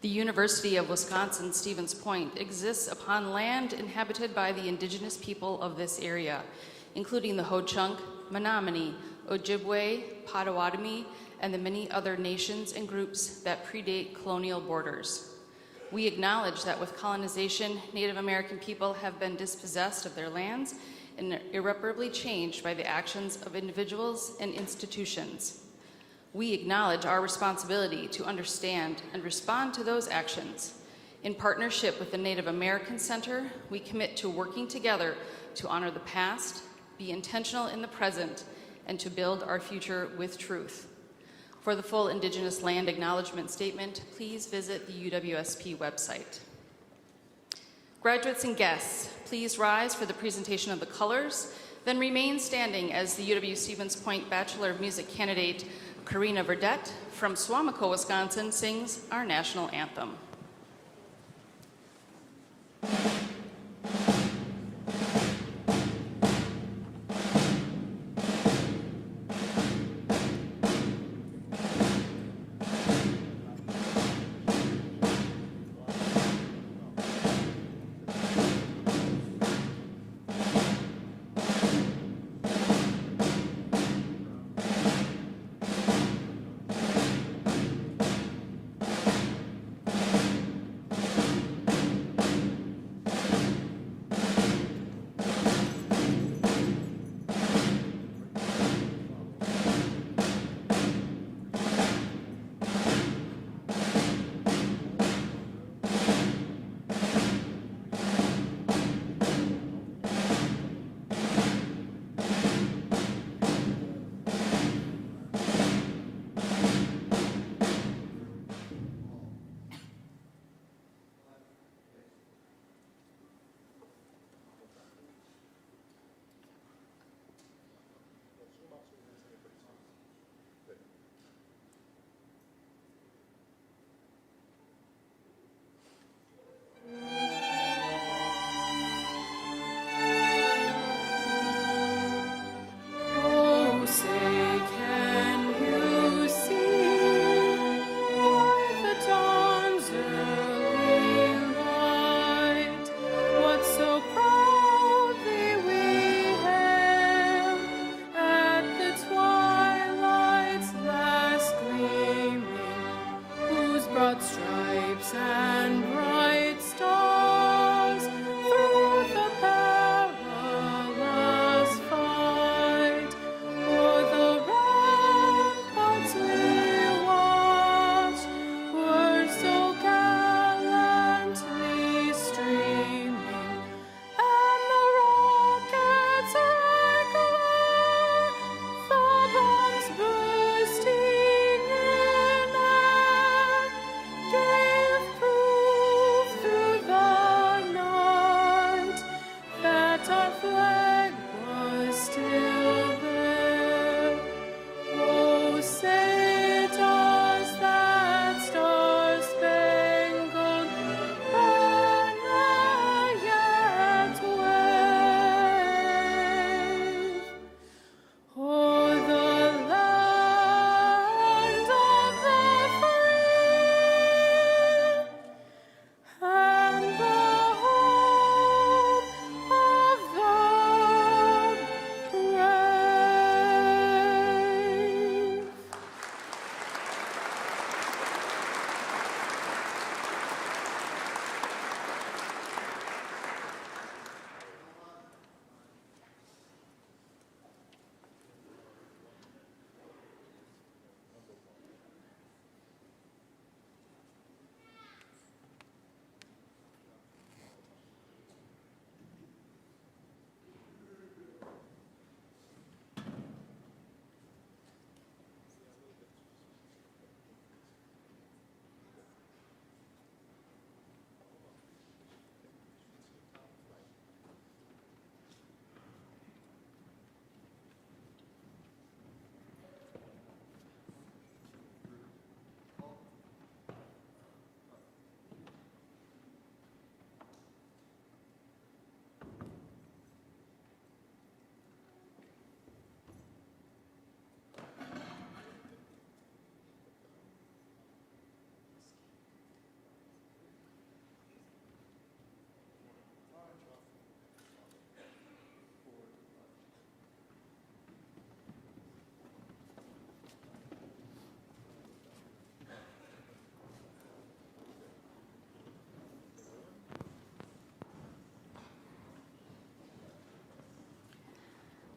The University of Wisconsin-Stevens Point exists upon land inhabited by the indigenous people of this area, including the Ho-Chunk, Menominee, Ojibwe, Potawatomi, and the many other nations and groups that predate colonial borders. We acknowledge that with colonization, Native American people have been dispossessed of their lands and irreparably changed by the actions of individuals and institutions. We acknowledge our responsibility to understand and respond to those actions. In partnership with the Native American Center, we commit to working together to honor the past, be intentional in the present, and to build our future with truth. For the full Indigenous Land Acknowledgement Statement, please visit the UWSP website. Graduates and guests, please rise for the presentation of the colors, then remain standing as the UW-Stevens Point Bachelor of Music candidate Karina Verdette from Suamico, Wisconsin sings our national anthem. Give proof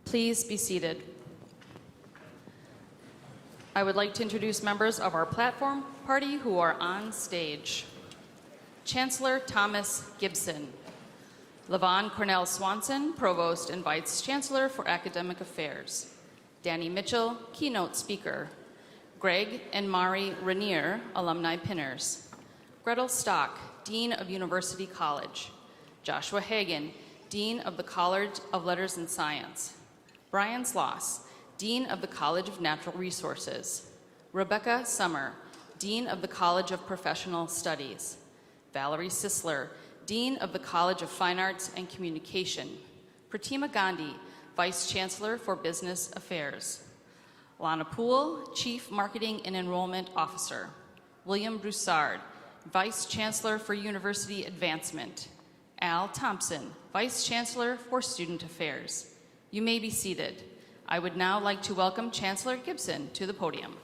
Please be seated. I would like to introduce members of our platform party who are on stage. Chancellor Thomas Gibson. Lavon Cornell Swanson, Provost and Vice Chancellor for Academic Affairs. Danny Mitchell, Keynote Speaker. Greg and Mari Rainier, Alumni Pinners. Gretel Stock, Dean of University College. Joshua Hagan, Dean of the College of Letters and Science. Brian Sloss, Dean of the College of Natural Resources. Rebecca Summer, Dean of the College of Professional Studies. Valerie Sisler, Dean of the College of Fine Arts and Communication. Pratima Gandhi, Vice Chancellor for Business Affairs. Lana Poole, Chief Marketing and Enrollment Officer. William Broussard, Vice Chancellor for University Advancement. Al Thompson, Vice Chancellor for Student Affairs. You may be seated. I would now like to welcome Chancellor Gibson to the podium.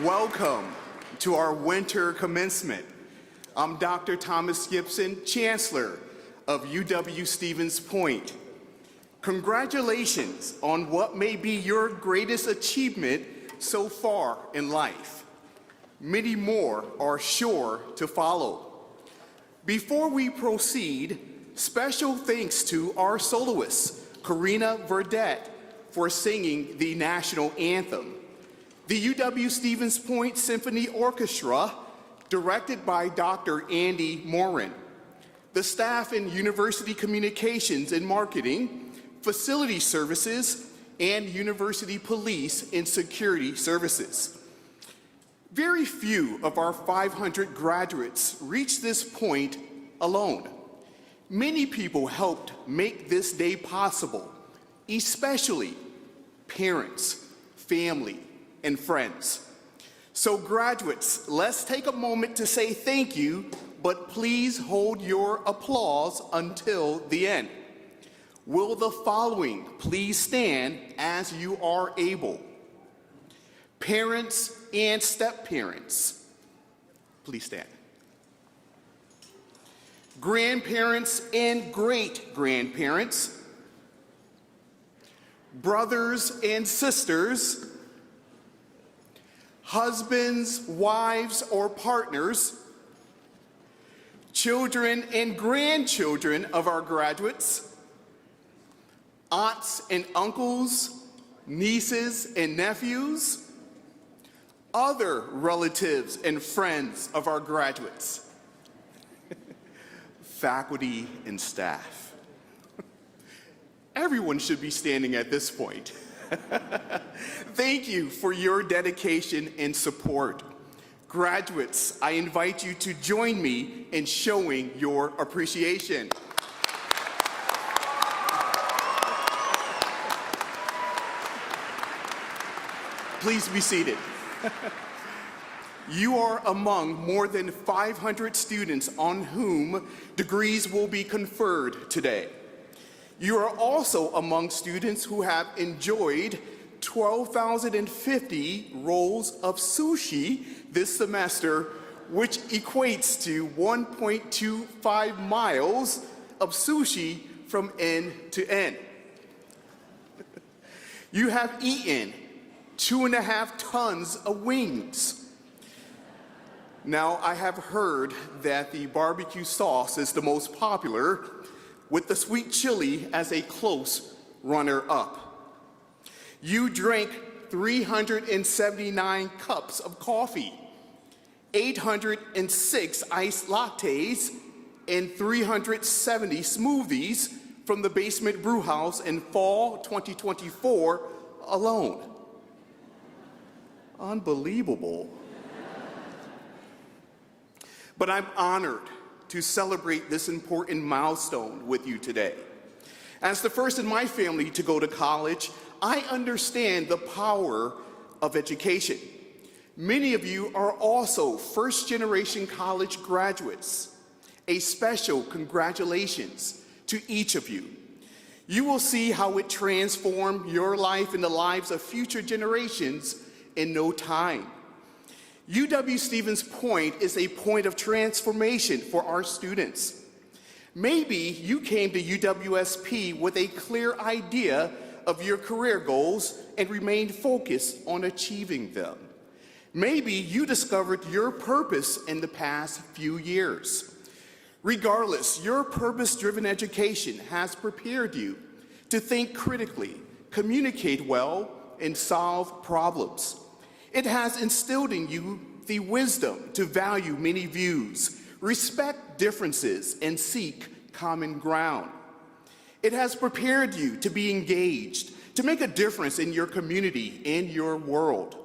Welcome to our winter commencement. I'm Dr. Thomas Gibson, Chancellor of UW-Stevens Point. Congratulations on what may be your greatest achievement so far in life. Many more are sure to follow. Before we proceed, special thanks to our soloist, Karina Verdette, for singing the national anthem. The UW-Stevens Point Symphony Orchestra, directed by Dr. Andy Morin. The staff in University Communications and Marketing, Facility Services, and University Police and Security Services. Very few of our 500 graduates reached this point alone. Many people helped make this day possible, especially parents, family, and friends. So graduates, let's take a moment to say thank you, but please hold your applause until the end. Will the following please stand as you are able? Parents and step-parents, please stand. Grandparents and great-grandparents, brothers and sisters, husbands, wives, or partners, children and grandchildren of our graduates, aunts and uncles, nieces and nephews, other relatives and friends of our graduates, faculty and staff. Everyone should be standing at this point. Thank you for your dedication and support. Graduates, I invite you to join me in showing your appreciation. Please be seated. You are among more than 500 students on whom degrees will be conferred today. You are also among students who have enjoyed 12,050 rolls of sushi this semester, which equates to 1.25 miles of sushi from end to end. You have eaten 2.5 tons of wings. Now, I have heard that the barbecue sauce is the most popular, with the sweet chili as a close runner-up. You drank 379 cups of coffee, 806 iced lattes, and 370 smoothies from the Basement Brewhouse in fall 2024 alone. Unbelievable. But I'm honored to celebrate this important milestone with you today. As the first in my family to go to college, I understand the power of education. Many of you are also first-generation college graduates. A special congratulations to each of you. You will see how it transformed your life and the lives of future generations in no time. UW-Stevens Point is a point of transformation for our students. Maybe you came to UWSP with a clear idea of your career goals and remained focused on achieving them. Maybe you discovered your purpose in the past few years. Regardless, your purpose-driven education has prepared you to think critically, communicate well, and solve problems. It has instilled in you the wisdom to value many views, respect differences, and seek common ground. It has prepared you to be engaged, to make a difference in your community and your world.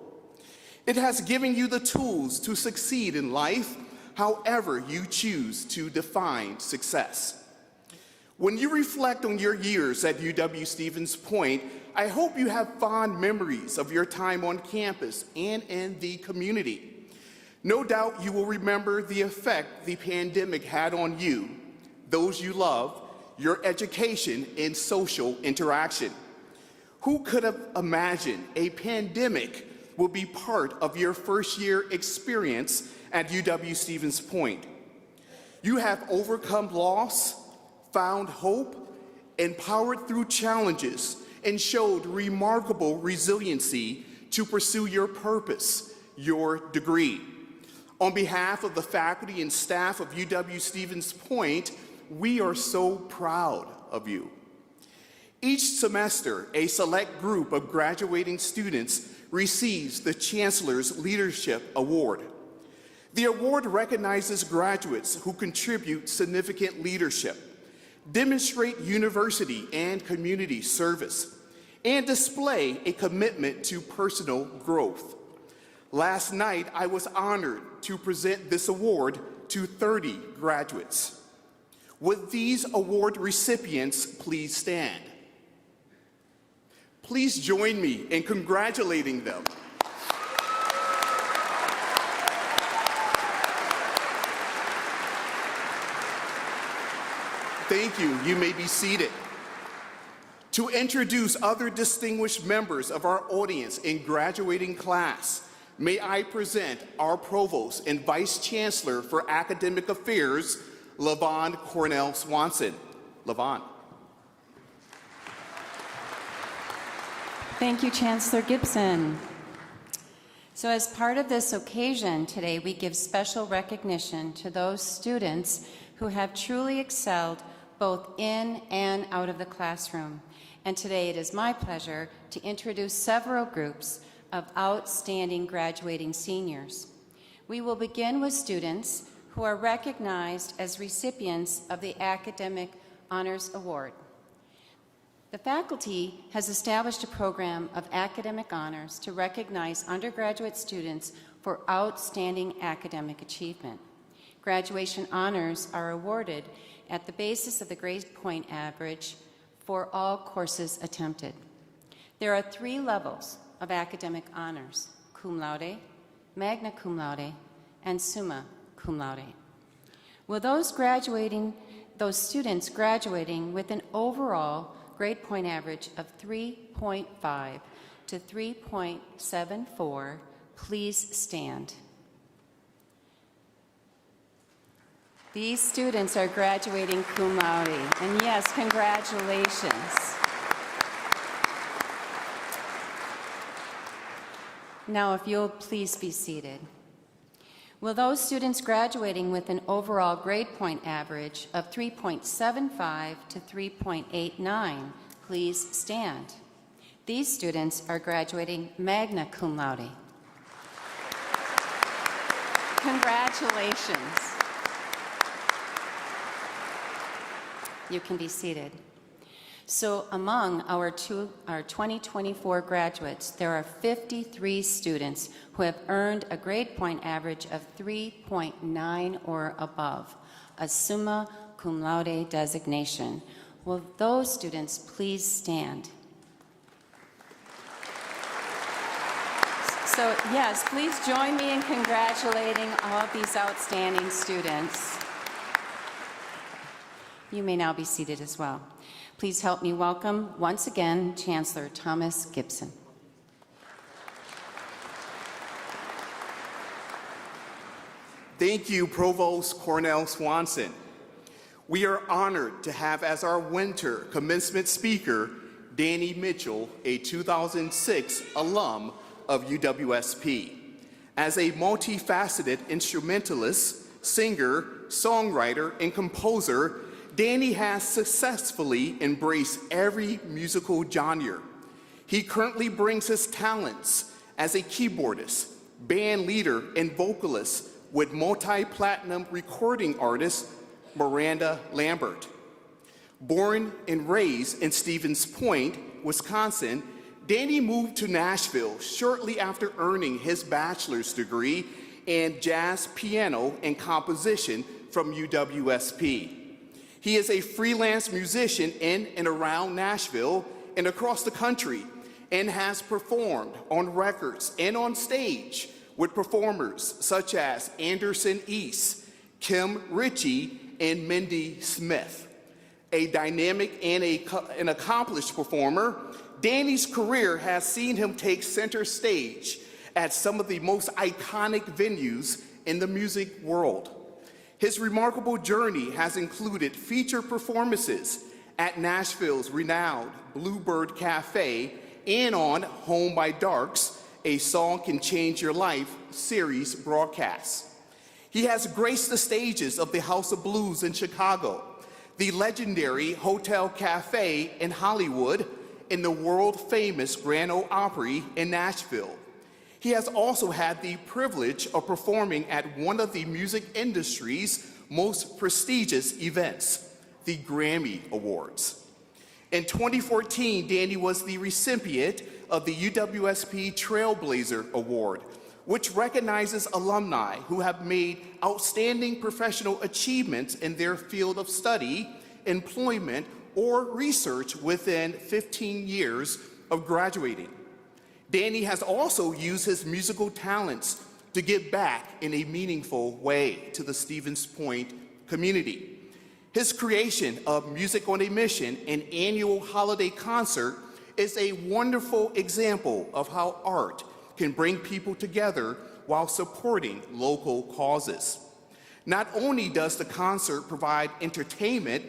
It has given you the tools to succeed in life, however you choose to define success. When you reflect on your years at UW-Stevens Point, I hope you have fond memories of your time on campus and in the community. No doubt you will remember the effect the pandemic had on you, those you love, your education, and social interaction. Who could have imagined a pandemic will be part of your first-year experience at UW-Stevens Point? You have overcome loss, found hope, and powered through challenges, and showed remarkable resiliency to pursue your purpose, your degree. On behalf of the faculty and staff of UW-Stevens Point, we are so proud of you. Each semester, a select group of graduating students receives the Chancellor's Leadership Award. The award recognizes graduates who contribute significant leadership, demonstrate university and community service, and display a commitment to personal growth. Last night, I was honored to present this award to 30 graduates. Would these award recipients please stand? Please join me in congratulating them. Thank you. You may be seated. To introduce other distinguished members of our audience and graduating class, may I present our Provost and Vice Chancellor for Academic Affairs, LaVon Cornell Swanson. LaVon. Thank you, Chancellor Gibson. So as part of this occasion today, we give special recognition to those students who have truly excelled both in and out of the classroom. And today it is my pleasure to introduce several groups of outstanding graduating seniors. We will begin with students who are recognized as recipients of the Academic Honors Award. The faculty has established a program of academic honors to recognize undergraduate students for outstanding academic achievement. Graduation honors are awarded at the basis of the grade point average for all courses attempted. There are 3 levels of academic honors: cum laude, magna cum laude, and summa cum laude. Will those students graduating with an overall grade point average of 3.5 to 3.74 please stand? These students are graduating cum laude, and yes, congratulations. Now, if you'll please be seated. Will those students graduating with an overall grade point average of 3.75 to 3.89 please stand? These students are graduating magna cum laude. Congratulations. You can be seated. So among our 2024 graduates, there are 53 students who have earned a grade point average of 3.9 or above, a summa cum laude designation. Will those students please stand? So yes, please join me in congratulating all of these outstanding students. You may now be seated as well. Please help me welcome, once again, Chancellor Thomas Gibson. Thank you, Provost Cornell Swanson. We are honored to have as our winter commencement speaker, Danny Mitchell, a 2006 alum of UWSP. As a multifaceted instrumentalist, singer, songwriter, and composer, Danny has successfully embraced every musical genre. He currently brings his talents as a keyboardist, band leader, and vocalist with multi-platinum recording artist Miranda Lambert. Born and raised in Stevens Point, Wisconsin, Danny moved to Nashville shortly after earning his bachelor's degree in jazz piano and composition from UWSP. He is a freelance musician in and around Nashville and across the country, and has performed on records and on stage with performers such as Anderson East, Kim Ritchie, and Mindy Smith. A dynamic and an accomplished performer, Danny's career has seen him take center stage at some of the most iconic venues in the music world. His remarkable journey has included featured performances at Nashville's renowned Bluebird Cafe and on Home by Dark's A Song Can Change Your Life series broadcast. He has graced the stages of the House of Blues in Chicago, the legendary Hotel Cafe in Hollywood, and the world-famous Grand Ole Opry in Nashville. He has also had the privilege of performing at one of the music industry's most prestigious events, the Grammy Awards. In 2014, Danny was the recipient of the UWSP Trailblazer Award, which recognizes alumni who have made outstanding professional achievements in their field of study, employment, or research within 15 years of graduating. Danny has also used his musical talents to give back in a meaningful way to the Stevens Point community. His creation of Music on a Mission, an annual holiday concert, is a wonderful example of how art can bring people together while supporting local causes. Not only does the concert provide entertainment,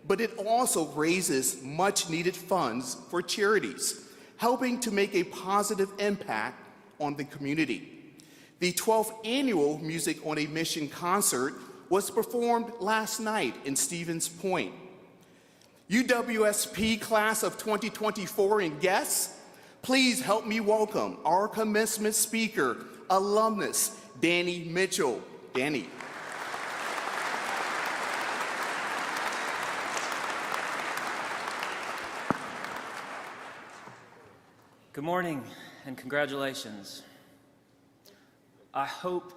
but it also raises much-needed funds for charities, helping to make a positive impact on the community. The 12th annual Music on a Mission concert was performed last night in Stevens Point. UWSP class of 2024 and guests, please help me welcome our commencement speaker, alumnus Danny Mitchell. Danny. Good morning and congratulations. I hope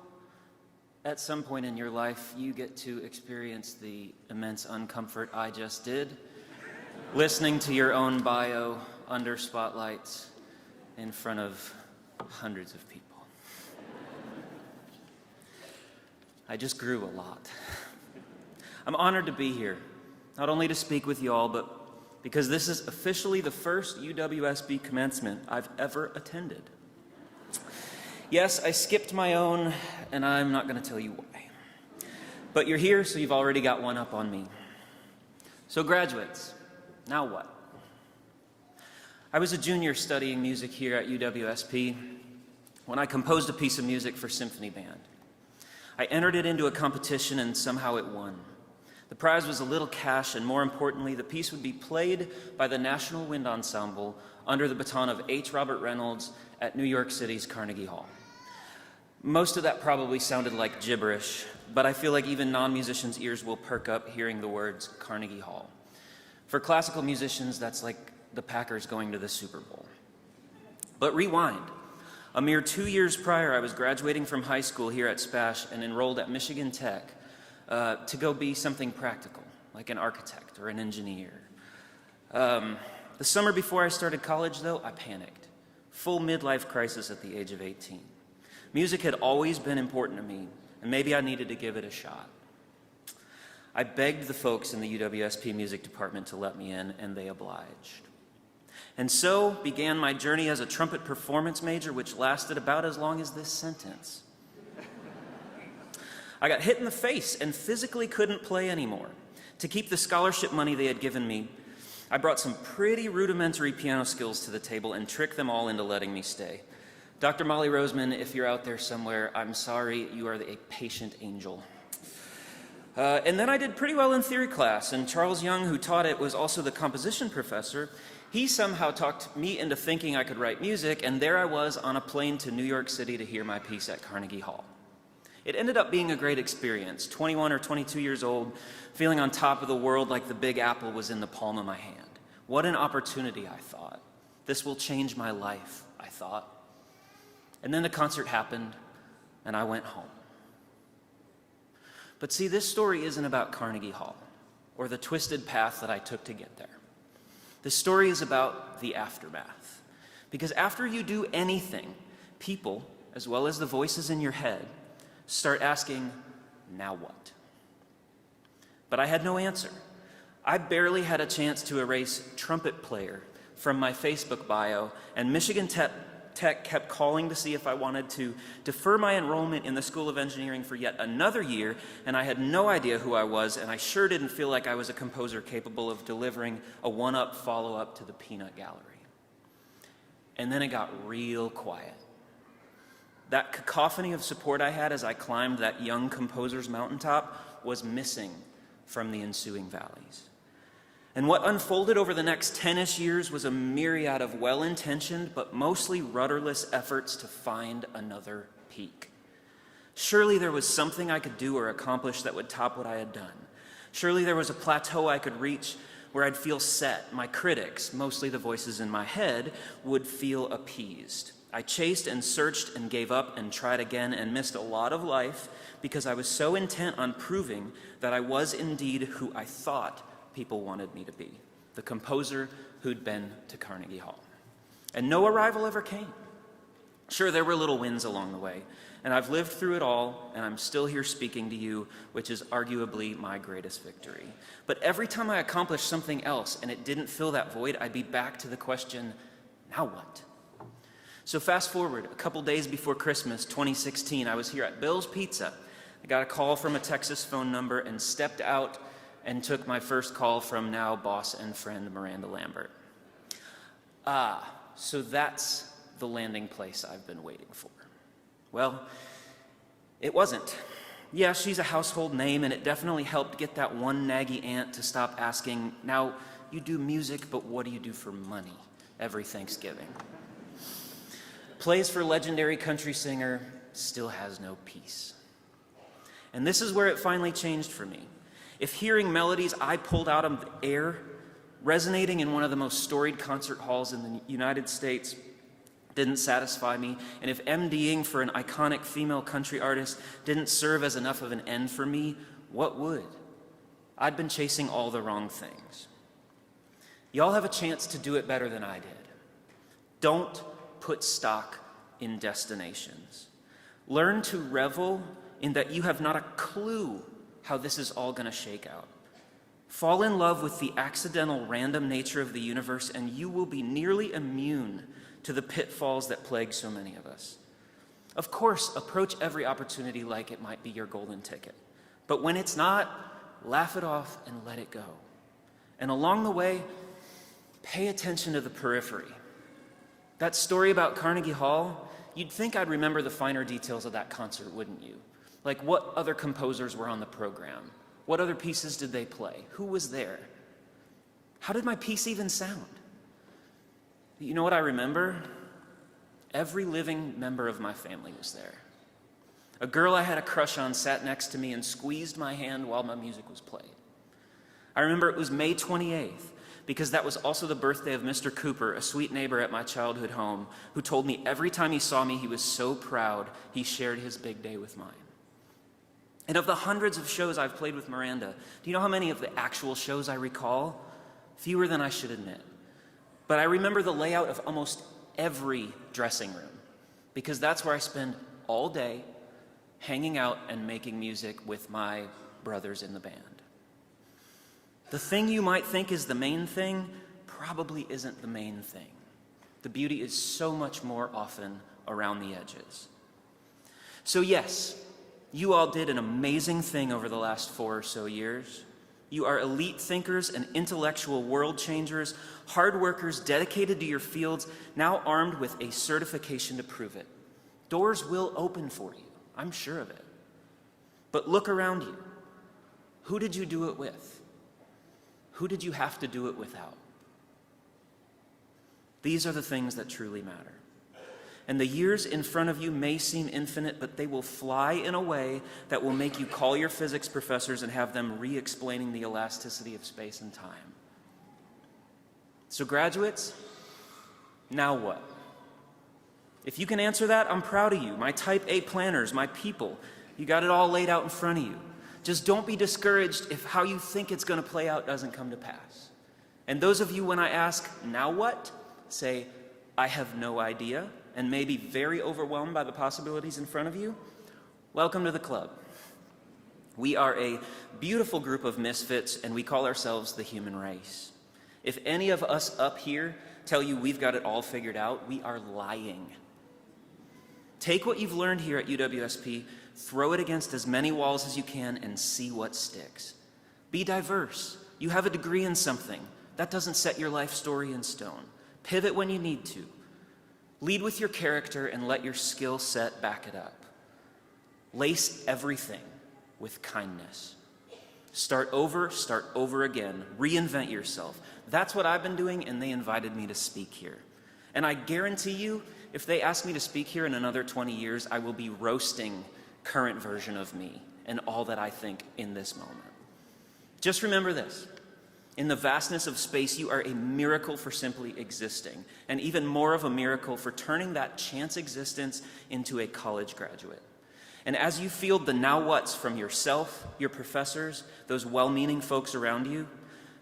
at some point in your life you get to experience the immense uncomfort I just did, listening to your own bio under spotlights in front of hundreds of people. I just grew a lot. I'm honored to be here, not only to speak with you all, but because this is officially the first UWSP commencement I've ever attended. Yes, I skipped my own, and I'm not going to tell you why. But you're here, so you've already got one up on me. So graduates, now what? I was a junior studying music here at UWSP when I composed a piece of music for symphony band. I entered it into a competition, and somehow it won. The prize was a little cash, and more importantly, the piece would be played by the National Wind Ensemble under the baton of H. Robert Reynolds at New York City's Carnegie Hall. Most of that probably sounded like gibberish, but I feel like even non-musicians' ears will perk up hearing the words Carnegie Hall. For classical musicians, that's like the Packers going to the Super Bowl. But rewind. A mere 2 years prior, I was graduating from high school here at SPASH and enrolled at Michigan Tech to go be something practical, like an architect or an engineer. The summer before I started college, though, I panicked. Full midlife crisis at the age of 18. Music had always been important to me, and maybe I needed to give it a shot. I begged the folks in the UWSP music department to let me in, and they obliged. And so began my journey as a trumpet performance major, which lasted about as long as this sentence. I got hit in the face and physically couldn't play anymore. To keep the scholarship money they had given me, I brought some pretty rudimentary piano skills to the table and tricked them all into letting me stay. Dr. Molly Roseman, if you're out there somewhere, I'm sorry, you are a patient angel. And then I did pretty well in theory class, and Charles Young, who taught it, was also the composition professor. He somehow talked me into thinking I could write music, and there I was on a plane to New York City to hear my piece at Carnegie Hall. It ended up being a great experience, 21 or 22 years old, feeling on top of the world like the Big Apple was in the palm of my hand. What an opportunity, I thought. This will change my life, I thought. And then the concert happened, and I went home. But see, this story isn't about Carnegie Hall or the twisted path that I took to get there. This story is about the aftermath. Because after you do anything, people, as well as the voices in your head, start asking, now what? But I had no answer. I barely had a chance to erase trumpet player from my Facebook bio, and Michigan Tech kept calling to see if I wanted to defer my enrollment in the School of Engineering for yet another year, and I had no idea who I was, and I sure didn't feel like I was a composer capable of delivering a one-up follow-up to the Peanut Gallery. And then it got real quiet. That cacophony of support I had as I climbed that young composer's mountaintop was missing from the ensuing valleys. And what unfolded over the next 10-ish years was a myriad of well-intentioned but mostly rudderless efforts to find another peak. Surely there was something I could do or accomplish that would top what I had done. Surely there was a plateau I could reach where I'd feel set. My critics, mostly the voices in my head, would feel appeased. I chased and searched and gave up and tried again and missed a lot of life because I was so intent on proving that I was indeed who I thought people wanted me to be, the composer who'd been to Carnegie Hall. And no arrival ever came. Sure, there were little wins along the way, and I've lived through it all, and I'm still here speaking to you, which is arguably my greatest victory. But every time I accomplished something else and it didn't fill that void, I'd be back to the question, now what? So fast forward, a couple days before Christmas 2016, I was here at Bill's Pizza. I got a call from a Texas phone number and stepped out and took my first call from now boss and friend Miranda Lambert. So that's the landing place I've been waiting for. Well, it wasn't. Yeah, she's a household name, and it definitely helped get that one naggy aunt to stop asking, now, you do music, but what do you do for money every Thanksgiving? Plays for legendary country singer, still has no peace. And this is where it finally changed for me. If hearing melodies I pulled out of the air, resonating in one of the most storied concert halls in the United States, didn't satisfy me, and if MDing for an iconic female country artist didn't serve as enough of an end for me, what would? I'd been chasing all the wrong things. Y'all have a chance to do it better than I did. Don't put stock in destinations. Learn to revel in that you have not a clue how this is all going to shake out. Fall in love with the accidental, random nature of the universe, and you will be nearly immune to the pitfalls that plague so many of us. Of course, approach every opportunity like it might be your golden ticket. But when it's not, laugh it off and let it go. And along the way, pay attention to the periphery. That story about Carnegie Hall, you'd think I'd remember the finer details of that concert, wouldn't you? Like what other composers were on the program? What other pieces did they play? Who was there? How did my piece even sound? You know what I remember? Every living member of my family was there. A girl I had a crush on sat next to me and squeezed my hand while my music was played. I remember it was May 28th, because that was also the birthday of Mr. Cooper, a sweet neighbor at my childhood home, who told me every time he saw me, he was so proud he shared his big day with mine. And of the hundreds of shows I've played with Miranda, do you know how many of the actual shows I recall? Fewer than I should admit. But I remember the layout of almost every dressing room, because that's where I spend all day hanging out and making music with my brothers in the band. The thing you might think is the main thing probably isn't the main thing. The beauty is so much more often around the edges. So yes, You all did an amazing thing over the last 4 or so years. You are elite thinkers and intellectual world changers, hard workers dedicated to your fields, now armed with a certification to prove it. Doors will open for you, I'm sure of it. But look around you. Who did you do it with? Who did you have to do it without? These are the things that truly matter. And the years in front of you may seem infinite, but they will fly in a way that will make you call your physics professors and have them re-explaining the elasticity of space and time. So graduates, now what? If you can answer that, I'm proud of you. My type A planners, my people, you got it all laid out in front of you. Just don't be discouraged if how you think it's going to play out doesn't come to pass. And those of you, when I ask, now what? Say, I have no idea, and may be very overwhelmed by the possibilities in front of you. Welcome to the club. We are a beautiful group of misfits, and we call ourselves the human race. If any of us up here tell you we've got it all figured out, we are lying. Take what you've learned here at UWSP, throw it against as many walls as you can, and see what sticks. Be diverse. You have a degree in something. That doesn't set your life story in stone. Pivot when you need to. Lead with your character and let your skill set back it up. Lace everything with kindness. Start over again. Reinvent yourself. That's what I've been doing, and they invited me to speak here. And I guarantee you, if they ask me to speak here in another 20 years, I will be roasting current version of me and all that I think in this moment. Just remember this. In the vastness of space, you are a miracle for simply existing, and even more of a miracle for turning that chance existence into a college graduate. And as you field the now what's from yourself, your professors, those well-meaning folks around you,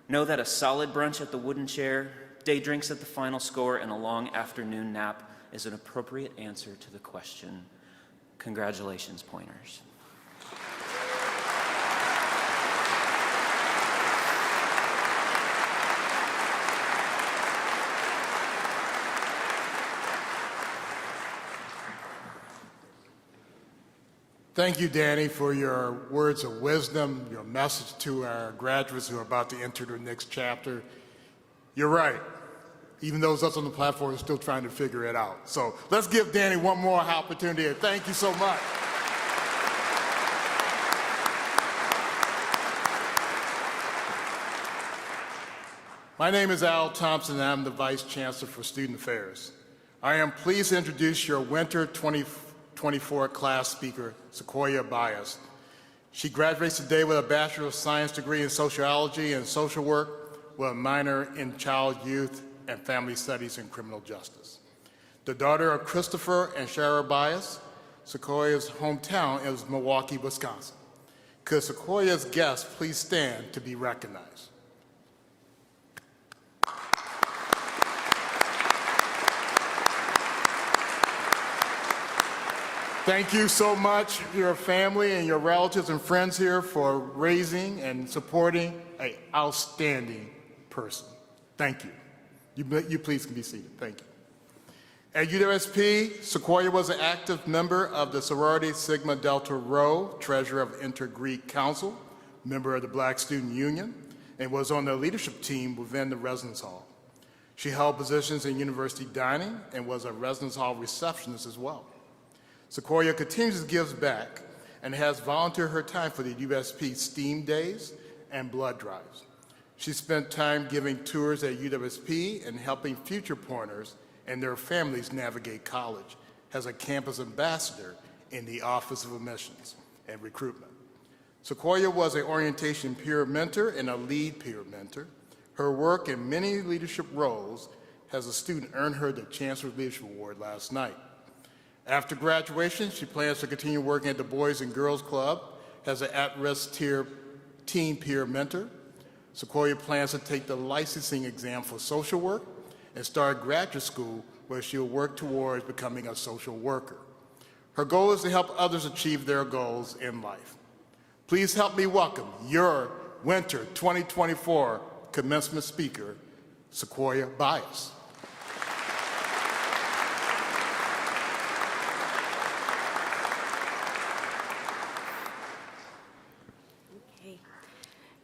know that a solid brunch at the wooden chair, day drinks at the final score, and a long afternoon nap is an appropriate answer to the question. Congratulations, pointers. Thank you, Danny, for your words of wisdom, your message to our graduates who are about to enter the next chapter. You're right. Even those of us on the platform are still trying to figure it out. So let's give Danny one more opportunity. Thank you so much. My name is Al Thompson, and I'm the Vice Chancellor for Student Affairs. I am pleased to introduce your Winter 2024 class speaker, Sequoia Bias. She graduates today with a Bachelor of Science degree in Sociology and Social Work with a minor in Child, Youth, and Family Studies and Criminal Justice. The daughter of Christopher and Shara Bias, Sequoia's hometown is Milwaukee, Wisconsin. Could Sequoia's guests please stand to be recognized? Thank you so much, your family and your relatives and friends here, for raising and supporting an outstanding person. Thank you. You please can be seated. Thank you. At UWSP, Sequoia was an active member of the sorority Sigma Delta Rho, treasurer of Inter-Greek Council, member of the Black Student Union, and was on the leadership team within the residence hall. She held positions in university dining and was a residence hall receptionist as well. Sequoia continues to give back and has volunteered her time for the UWSP STEAM Days and blood drives. She spent time giving tours at UWSP and helping future pointers and their families navigate college as a campus ambassador in the Office of Admissions and Recruitment. Sequoia was an orientation peer mentor and a lead peer mentor. Her work in many leadership roles as a student earned her the Chancellor's Leadership Award last night. After graduation, she plans to continue working at the Boys and Girls Club as an at-risk teen peer mentor. Sequoia plans to take the licensing exam for social work and start graduate school where she'll work towards becoming a social worker. Her goal is to help others achieve their goals in life. Please help me welcome your Winter 2024 commencement speaker, Sequoia Bias.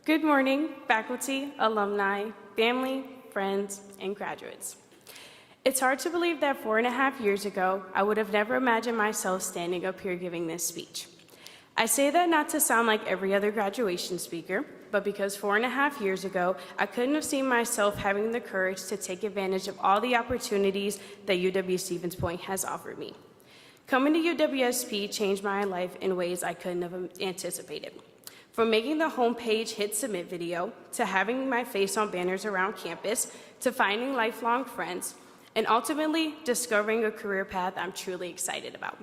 Good morning, faculty, alumni, family, friends, and graduates. It's hard to believe that 4.5 years ago, I would have never imagined myself standing up here giving this speech. I say that not to sound like every other graduation speaker, but because 4.5 years ago, I couldn't have seen myself having the courage to take advantage of all the opportunities that UW-Stevens Point has offered me. Coming to UWSP changed my life in ways I couldn't have anticipated. From making the homepage hit submit video, to having my face on banners around campus, to finding lifelong friends, and ultimately discovering a career path I'm truly excited about.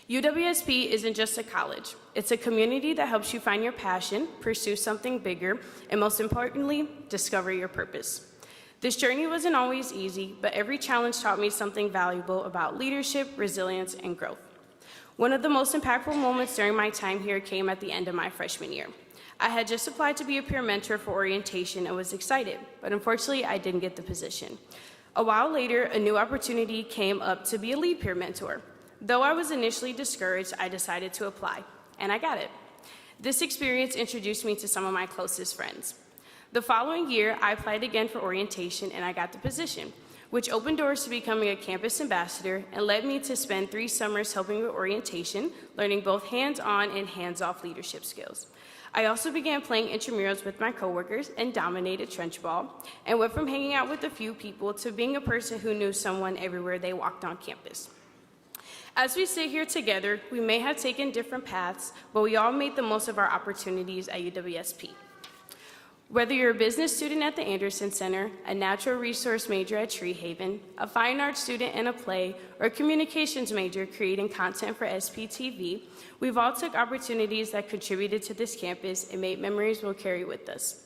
UWSP isn't just a college. It's a community that helps you find your passion, pursue something bigger, and most importantly, discover your purpose. This journey wasn't always easy, but every challenge taught me something valuable about leadership, resilience, and growth. One of the most impactful moments during my time here came at the end of my freshman year. I had just applied to be a peer mentor for orientation and was excited, but unfortunately I didn't get the position. A while later, a new opportunity came up to be a lead peer mentor. Though I was initially discouraged, I decided to apply, and I got it. This experience introduced me to some of my closest friends. The following year, I applied again for orientation and I got the position, which opened doors to becoming a campus ambassador and led me to spend 3 summers helping with orientation, learning both hands-on and hands-off leadership skills. I also began playing intramurals with my coworkers and dominated trench ball, and went from hanging out with a few people to being a person who knew someone everywhere they walked on campus. As we sit here together, we may have taken different paths, but we all made the most of our opportunities at UWSP. Whether you're a business student at the Anderson Center, a natural resource major at Tree Haven, a fine arts student in a play, or a communications major creating content for SPTV, we've all took opportunities that contributed to this campus and made memories we'll carry with us.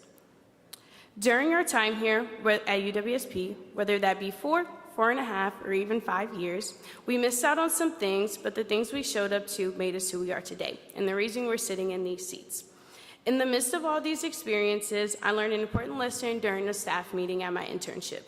During our time here at UWSP, whether that be 4.5, or even 5 years, we missed out on some things, but the things we showed up to made us who we are today, and the reason we're sitting in these seats. In the midst of all these experiences, I learned an important lesson during a staff meeting at my internship.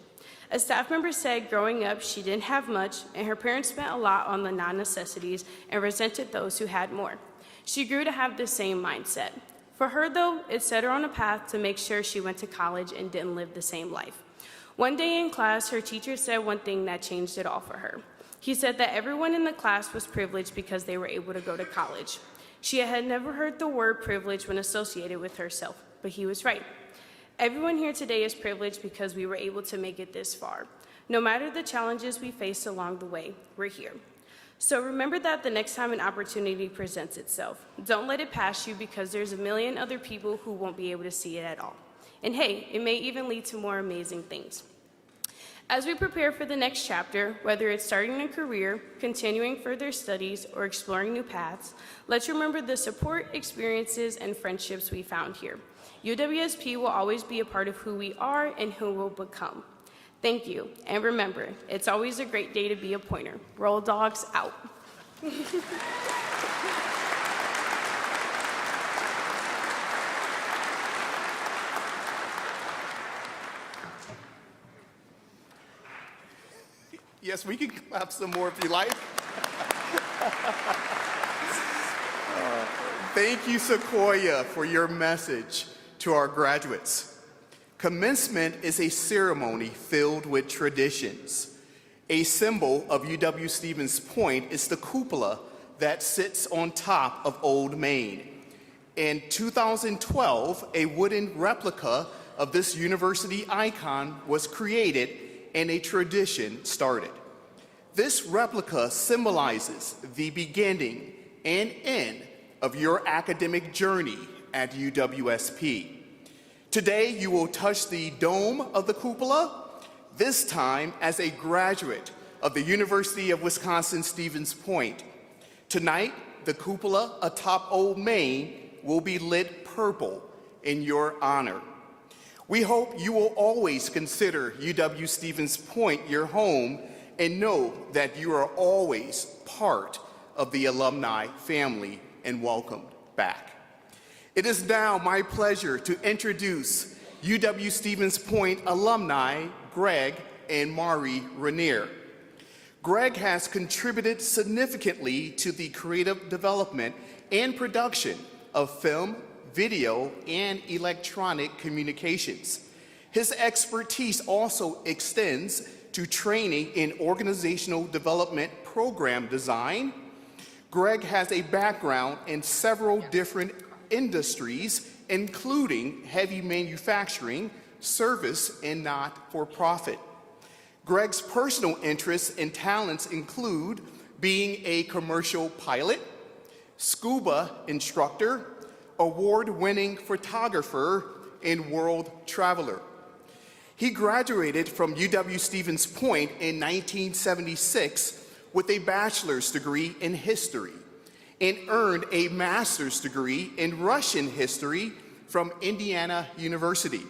A staff member said growing up, she didn't have much, and her parents spent a lot on the non-necessities and resented those who had more. She grew to have the same mindset. For her, though, it set her on a path to make sure she went to college and didn't live the same life. One day in class, her teacher said one thing that changed it all for her. He said that everyone in the class was privileged because they were able to go to college. She had never heard the word privilege when associated with herself, but he was right. Everyone here today is privileged because we were able to make it this far. No matter the challenges we face along the way, we're here. So remember that the next time an opportunity presents itself, don't let it pass you because there's a million other people who won't be able to see it at all. And hey, it may even lead to more amazing things. As we prepare for the next chapter, whether it's starting a career, continuing further studies, or exploring new paths, let's remember the support, experiences, and friendships we found here. UWSP will always be a part of who we are and who we'll become. Thank you, and remember, it's always a great day to be a Pointer. Roll Dogs out. Yes, we can clap some more if you like. Thank you, Sequoia, for your message to our graduates. Commencement is a ceremony filled with traditions. A symbol of UW-Stevens Point is the cupola that sits on top of Old Main. In 2012, a wooden replica of this university icon was created and a tradition started. This replica symbolizes the beginning and end of your academic journey at UWSP. Today, you will touch the dome of the cupola, this time as a graduate of the University of Wisconsin-Stevens Point. Tonight, the cupola atop Old Main will be lit purple in your honor. We hope you will always consider UW-Stevens Point your home and know that you are always part of the alumni family and welcomed back. It is now my pleasure to introduce UW-Stevens Point alumni Greg and Mari Rainier. Greg has contributed significantly to the creative development and production of film, video, and electronic communications. His expertise also extends to training in organizational development program design. Greg has a background in several different industries, including heavy manufacturing, service, and not-for-profit. Greg's personal interests and talents include being a commercial pilot, scuba instructor, award-winning photographer, and world traveler. He graduated from UW-Stevens Point in 1976 with a bachelor's degree in history and earned a master's degree in Russian history from Indiana University.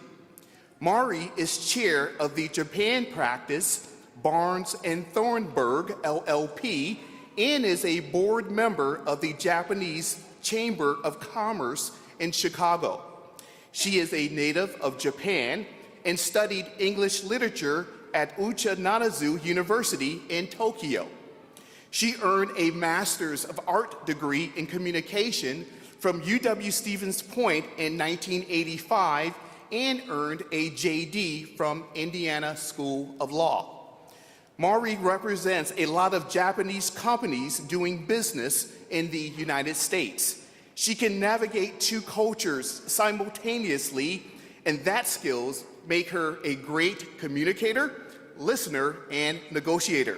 Mari is chair of the Japan practice, Barnes and Thornburg, LLP, and is a board member of the Japanese Chamber of Commerce in Chicago. She is a native of Japan and studied English literature at Ucha Nanazu University in Tokyo. She earned a Master's of Art degree in communication from UW-Stevens Point in 1985 and earned a JD from Indiana School of Law. Mari represents a lot of Japanese companies doing business in the United States. She can navigate two cultures simultaneously, and that skills make her a great communicator, listener, and negotiator.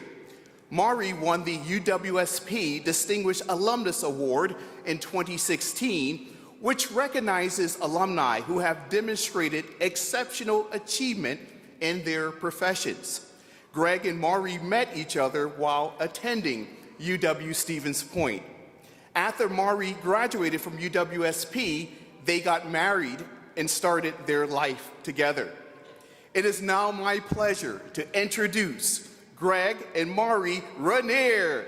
Mari won the UWSP Distinguished Alumnus Award in 2016, which recognizes alumni who have demonstrated exceptional achievement in their professions. Greg and Mari met each other while attending UW-Stevens Point. After Mari graduated from UWSP, they got married and started their life together. It is now my pleasure to introduce Greg and Mari Ranier.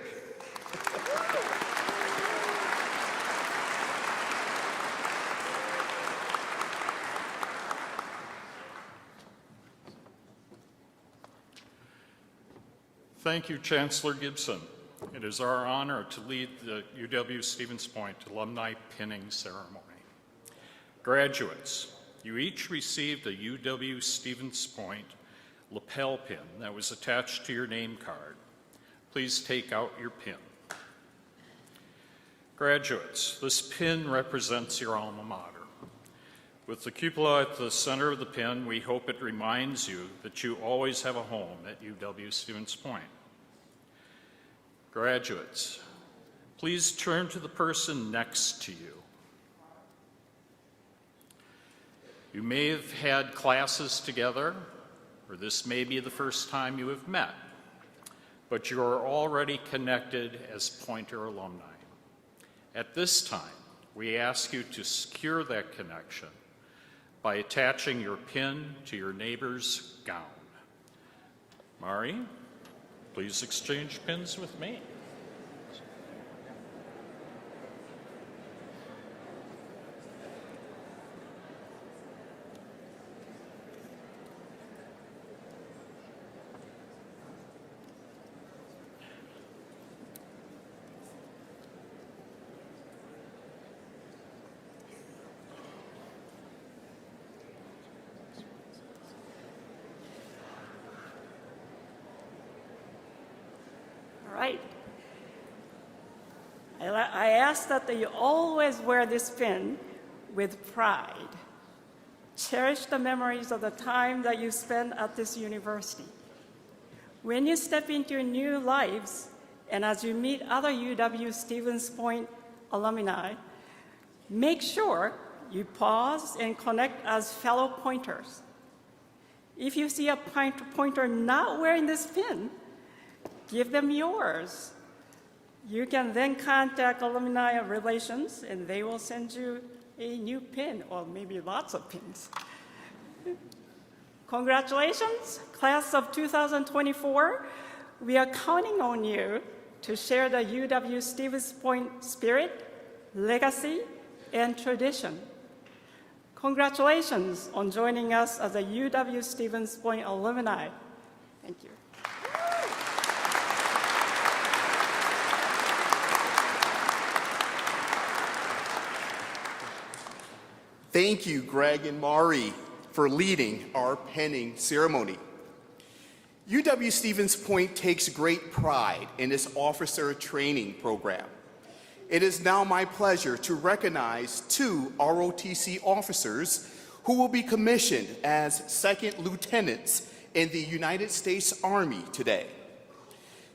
Thank you, Chancellor Gibson. It is our honor to lead the UW-Stevens Point Alumni Pinning Ceremony. Graduates, you each received a UW-Stevens Point lapel pin that was attached to your name card. Please take out your pin. Graduates, this pin represents your alma mater. With the cupola at the center of the pin, we hope it reminds you that you always have a home at UW-Stevens Point. Graduates, please turn to the person next to you. You may have had classes together, or this may be the first time you have met, but you are already connected as Pointer alumni. At this time, we ask you to secure that connection by attaching your pin to your neighbor's gown. Mari, please exchange pins with me. Right. I ask that you always wear this pin with pride. Cherish the memories of the time that you spent at this university. When you step into your new lives, and as you meet other UW-Stevens Point alumni, make sure you pause and connect as fellow Pointers. If you see a Pointer not wearing this pin, give them yours. You can then contact Alumni Relations, and they will send you a new pin, or maybe lots of pins. Congratulations, class of 2024. We are counting on you to share the UW-Stevens Point spirit, legacy, and tradition. Congratulations on joining us as a UW-Stevens Point alumni. Thank you. Thank you, Greg and Mari, for leading our penning ceremony. UW-Stevens Point takes great pride in its officer training program. It is now my pleasure to recognize 2 ROTC officers who will be commissioned as second lieutenants in the United States Army today.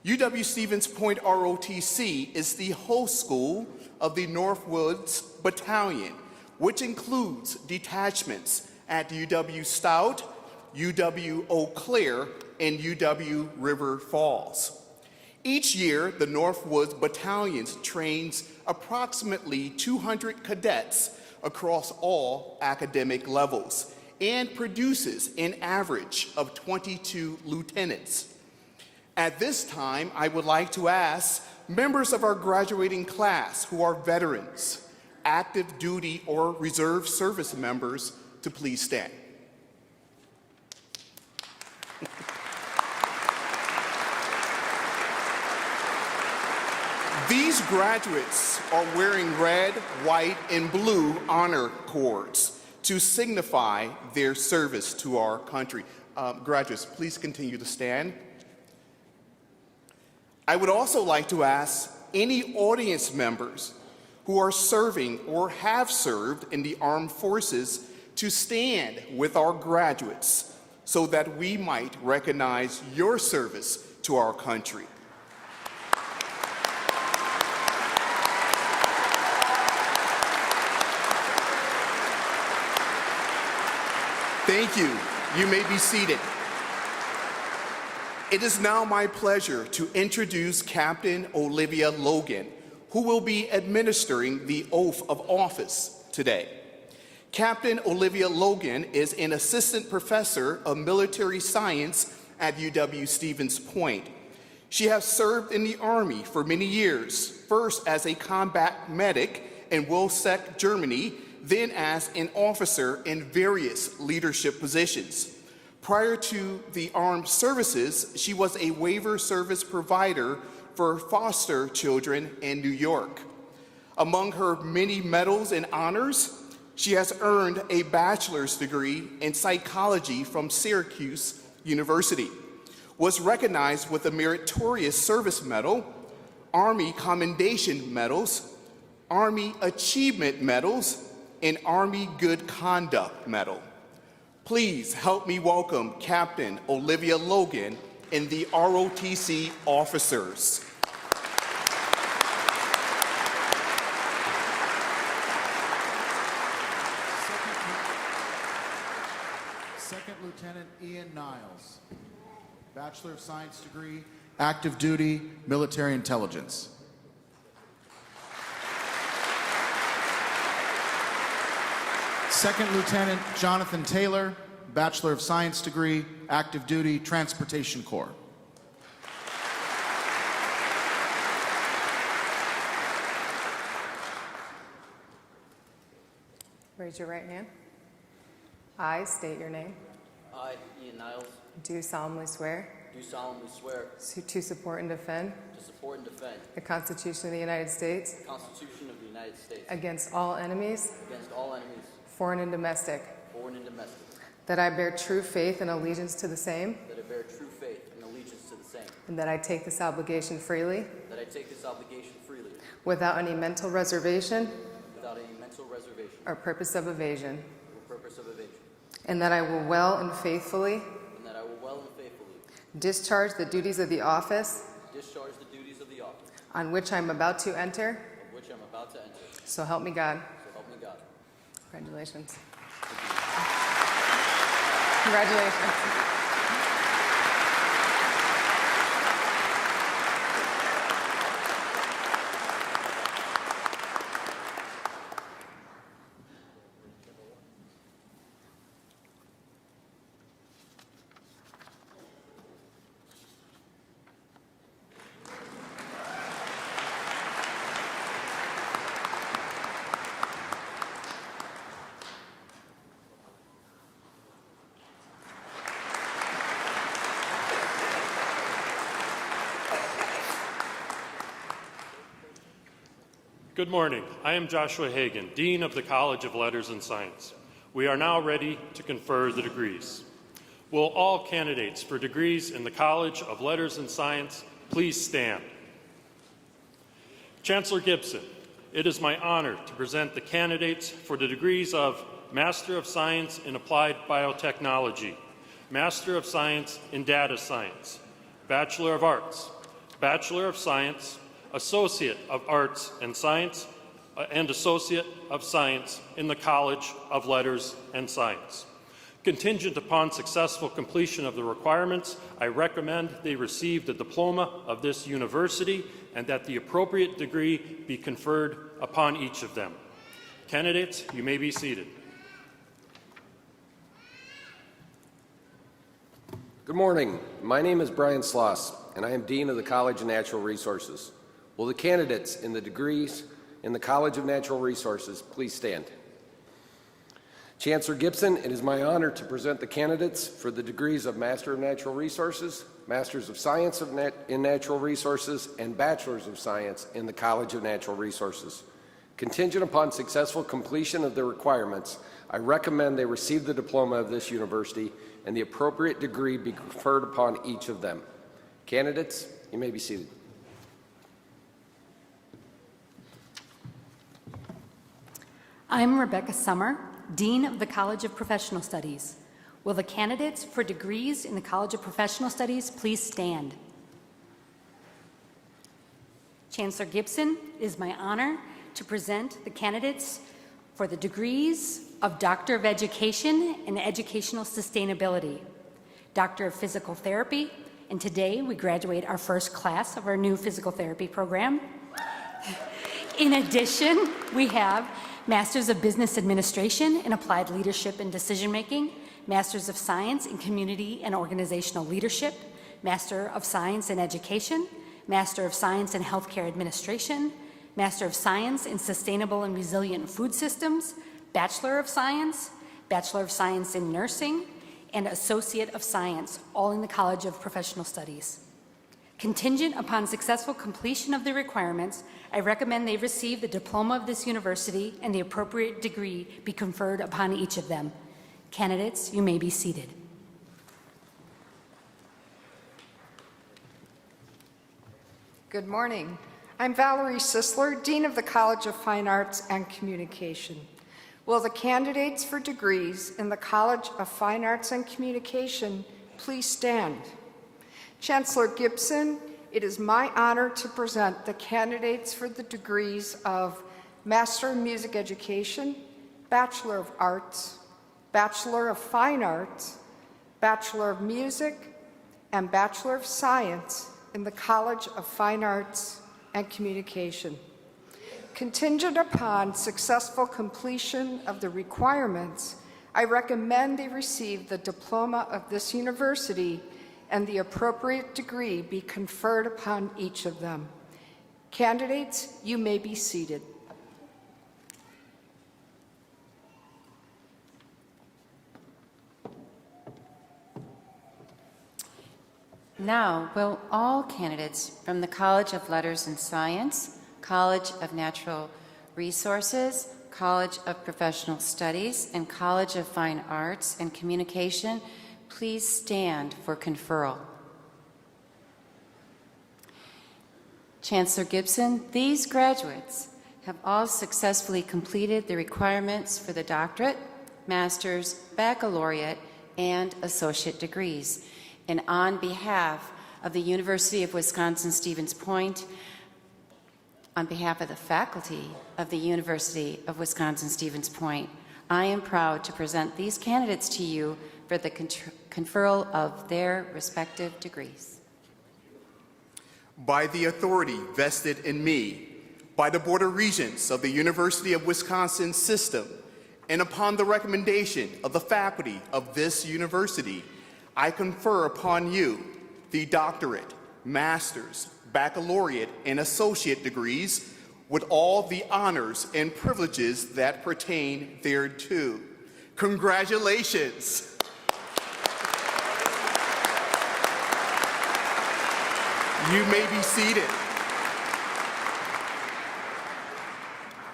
UW-Stevens Point ROTC is the host school of the Northwoods Battalion, which includes detachments at UW Stout, UW Eau Claire, and UW River Falls. Each year, the Northwoods Battalions trains approximately 200 cadets across all academic levels and produces an average of 22 lieutenants. At this time, I would like to ask members of our graduating class who are veterans, active duty or reserve service members to please stand. These graduates are wearing red, white, and blue honor cords to signify their service to our country. Graduates, please continue to stand. I would also like to ask any audience members who are serving or have served in the armed forces to stand with our graduates so that we might recognize your service to our country. Thank you. You may be seated. It is now my pleasure to introduce Captain Olivia Logan, who will be administering the oath of office today. Captain Olivia Logan is an assistant professor of military science at UW-Stevens Point. She has served in the Army for many years, first as a combat medic in Wilczek, Germany, then as an officer in various leadership positions. Prior to the armed services, she was a waiver service provider for foster children in New York. Among her many medals and honors, she has earned a bachelor's degree in psychology from Syracuse University, was recognized with the Meritorious Service Medal, Army Commendation Medals, Army Achievement Medals, and Army Good Conduct Medal. Please help me welcome Captain Olivia Logan and the ROTC officers. Second Lieutenant Ian Niles, Bachelor of Science degree, active duty, military intelligence. Second Lieutenant Jonathan Taylor, Bachelor of Science degree, active duty, Transportation Corps. Raise your right hand. I state your name. I, Ian Niles, Do solemnly swear do solemnly swear to support and defend to support and defend the Constitution of the United States the Constitution of the United States against all enemies, against all enemies, foreign and domestic, foreign and domestic, that I bear true faith and allegiance to the same, that I bear true faith and allegiance to the same, and that I take this obligation freely that I take this obligation freely without any mental reservation without any mental reservation or purpose of evasion, or purpose of evasion, and that I will well and faithfully and that I will well and faithfully discharge the duties of the office discharge the duties of the office on which I am about to enter. of which I am about to enter. So help me God. So help me God. Congratulations. Congratulations. Good morning. I am Joshua Hagan, Dean of the College of Letters and Science. We are now ready to confer the degrees. Will all candidates for degrees in the College of Letters and Science please stand? Chancellor Gibson, it is my honor to present the candidates for the degrees of Master of Science in Applied Biotechnology, Master of Science in Data Science, Bachelor of Arts, Bachelor of Science, Associate of Arts and Science, and Associate of Science in the College of Letters and Science. Contingent upon successful completion of the requirements, I recommend they receive the diploma of this university and that the appropriate degree be conferred upon each of them. Candidates, you may be seated. Good morning. My name is Brian Sloss, and I am Dean of the College of Natural Resources. Will the candidates in the degrees in the College of Natural Resources please stand? Chancellor Gibson, it is my honor to present the candidates for the degrees of Master of Natural Resources, Masters of Science in Natural Resources, and Bachelors of Science in the College of Natural Resources. Contingent upon successful completion of the requirements, I recommend they receive the diploma of this university and the appropriate degree be conferred upon each of them. Candidates, you may be seated. I'm Rebecca Summer, Dean of the College of Professional Studies. Will the candidates for degrees in the College of Professional Studies please stand? Chancellor Gibson, it is my honor to present the candidates for the degrees of Doctor of Education in Educational Sustainability, Doctor of Physical Therapy, and today we graduate our first class of our new physical therapy program. In addition, we have Masters of Business Administration in Applied Leadership and Decision Making, Masters of Science in Community and Organizational Leadership, Master of Science in Education, Master of Science in Healthcare Administration, Master of Science in Sustainable and Resilient Food Systems, Bachelor of Science in Nursing, and Associate of Science, all in the College of Professional Studies. Contingent upon successful completion of the requirements, I recommend they receive the diploma of this university and the appropriate degree be conferred upon each of them. Candidates, you may be seated. Good morning. I'm Valerie Sisler, Dean of the College of Fine Arts and Communication. Will the candidates for degrees in the College of Fine Arts and Communication please stand? Chancellor Gibson, it is my honor to present the candidates for the degrees of Master of Music Education, Bachelor of Arts, Bachelor of Fine Arts, Bachelor of Music, and Bachelor of Science in the College of Fine Arts and Communication. Contingent upon successful completion of the requirements, I recommend they receive the diploma of this university and the appropriate degree be conferred upon each of them. Candidates, you may be seated. Now, will all candidates from the College of Letters and Science, College of Natural Resources, College of Professional Studies, and College of Fine Arts and Communication please stand for conferral? Chancellor Gibson, these graduates have all successfully completed the requirements for the doctorate, master's, baccalaureate, and associate degrees. And on behalf of the University of Wisconsin-Stevens Point, on behalf of the faculty of the University of Wisconsin-Stevens Point, I am proud to present these candidates to you for the conferral of their respective degrees. By the authority vested in me by the Board of Regents of the University of Wisconsin System, and upon the recommendation of the faculty of this university, I confer upon you the doctorate, master's, baccalaureate, and associate degrees with all the honors and privileges that pertain thereto. Congratulations. You may be seated.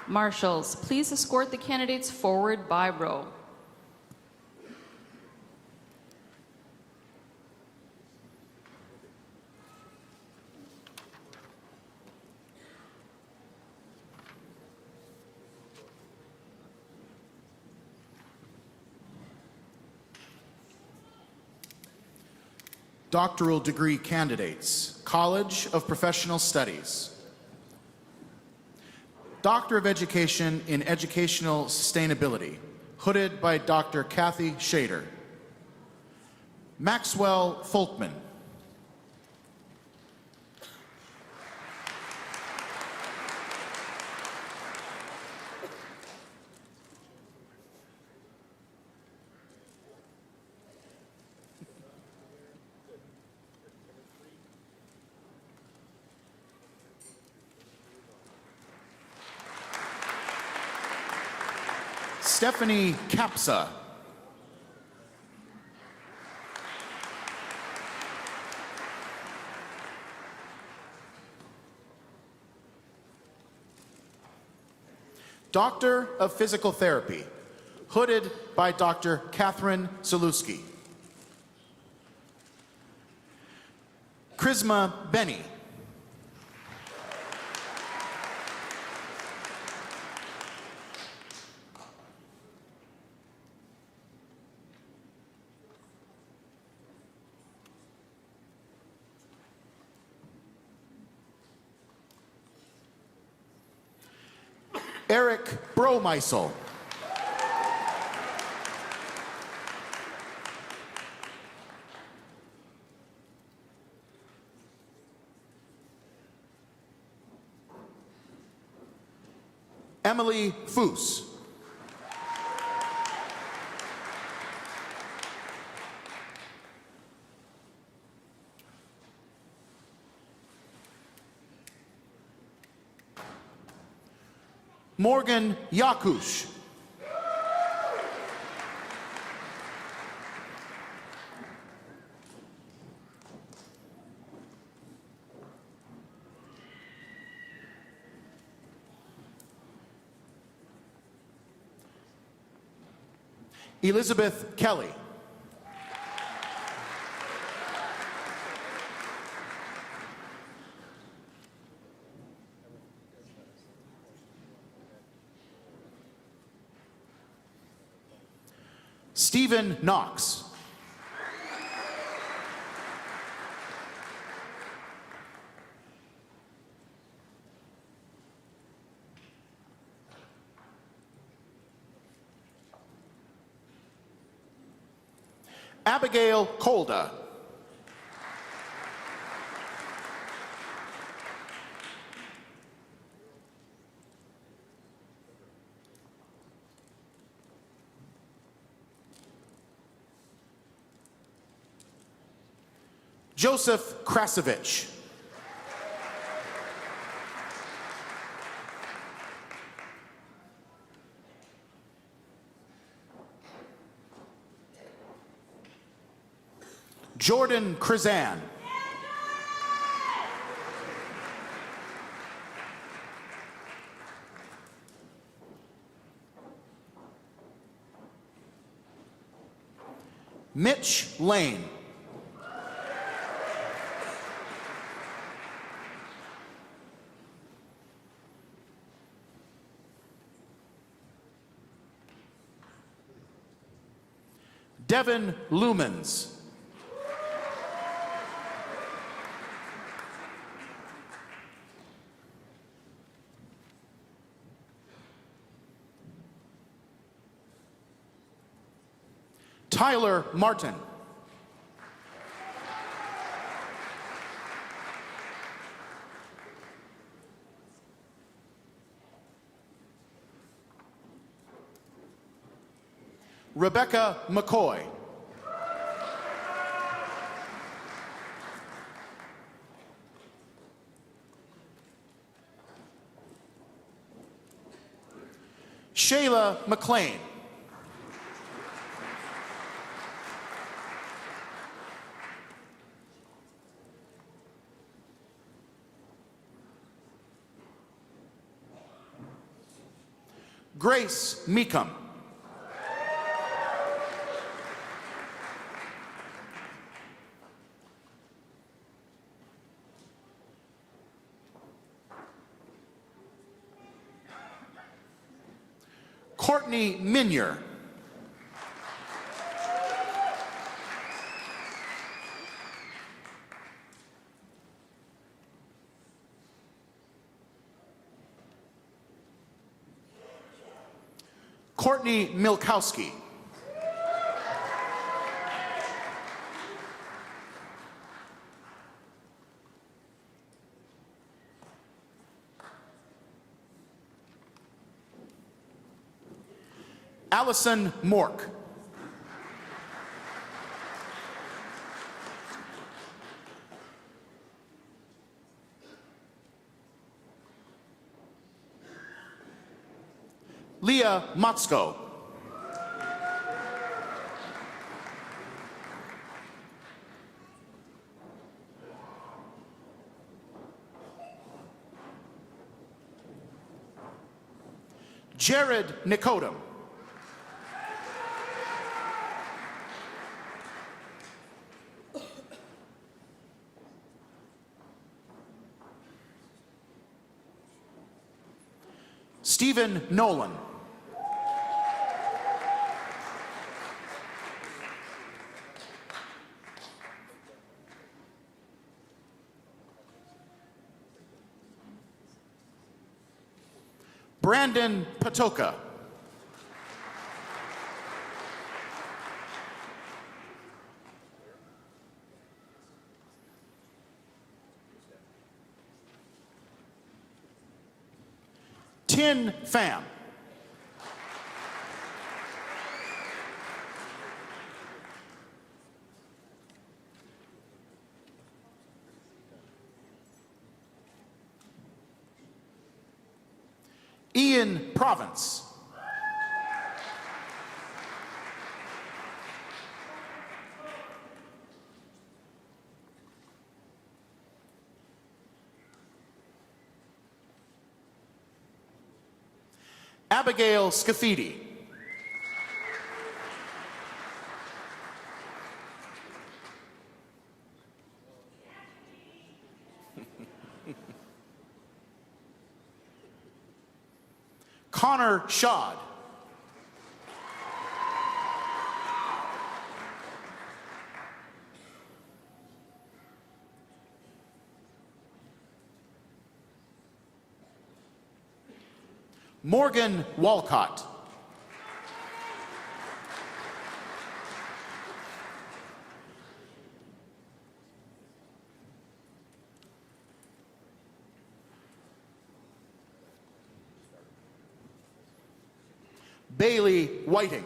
Marshals, please escort the candidates forward by row. Doctoral degree candidates, College of Professional Studies. Doctor of Education in Educational Sustainability, hooded by Dr. Kathy Shader. Maxwell Folkman. Stephanie Capsa. Doctor of Physical Therapy, hooded by Dr. Catherine Saluski. Chrisma Benny. Eric Bromeisel. Emily Foos. Morgan Yakush. Elizabeth Kelly. Stephen Knox. Abigail Kolda. Joseph Krasovich. Jordan Krizan. Mitch Lane. Devin Lumens. Tyler Martin. Rebecca McCoy. Shayla McLean. Grace Meekum. Courtney Minier. Courtney Milkowski. Allison Mork. Leah Motzko. Jared Nikodem. Stephen Nolan. Brandon Patoka. Tin Pham. Ian Province. Abigail Scafidi. Connor Shad. Morgan Walcott. Bailey Whiting.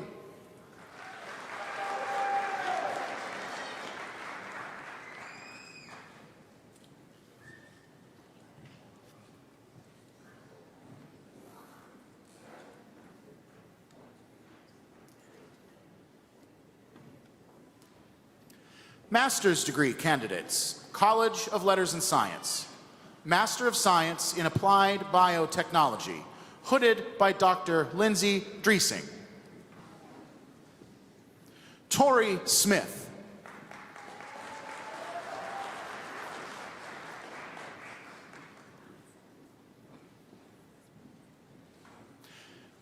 Master's degree candidates, College of Letters and Science. Master of Science in Applied Biotechnology, hooded by Dr. Lindsay Driesing. Tori Smith.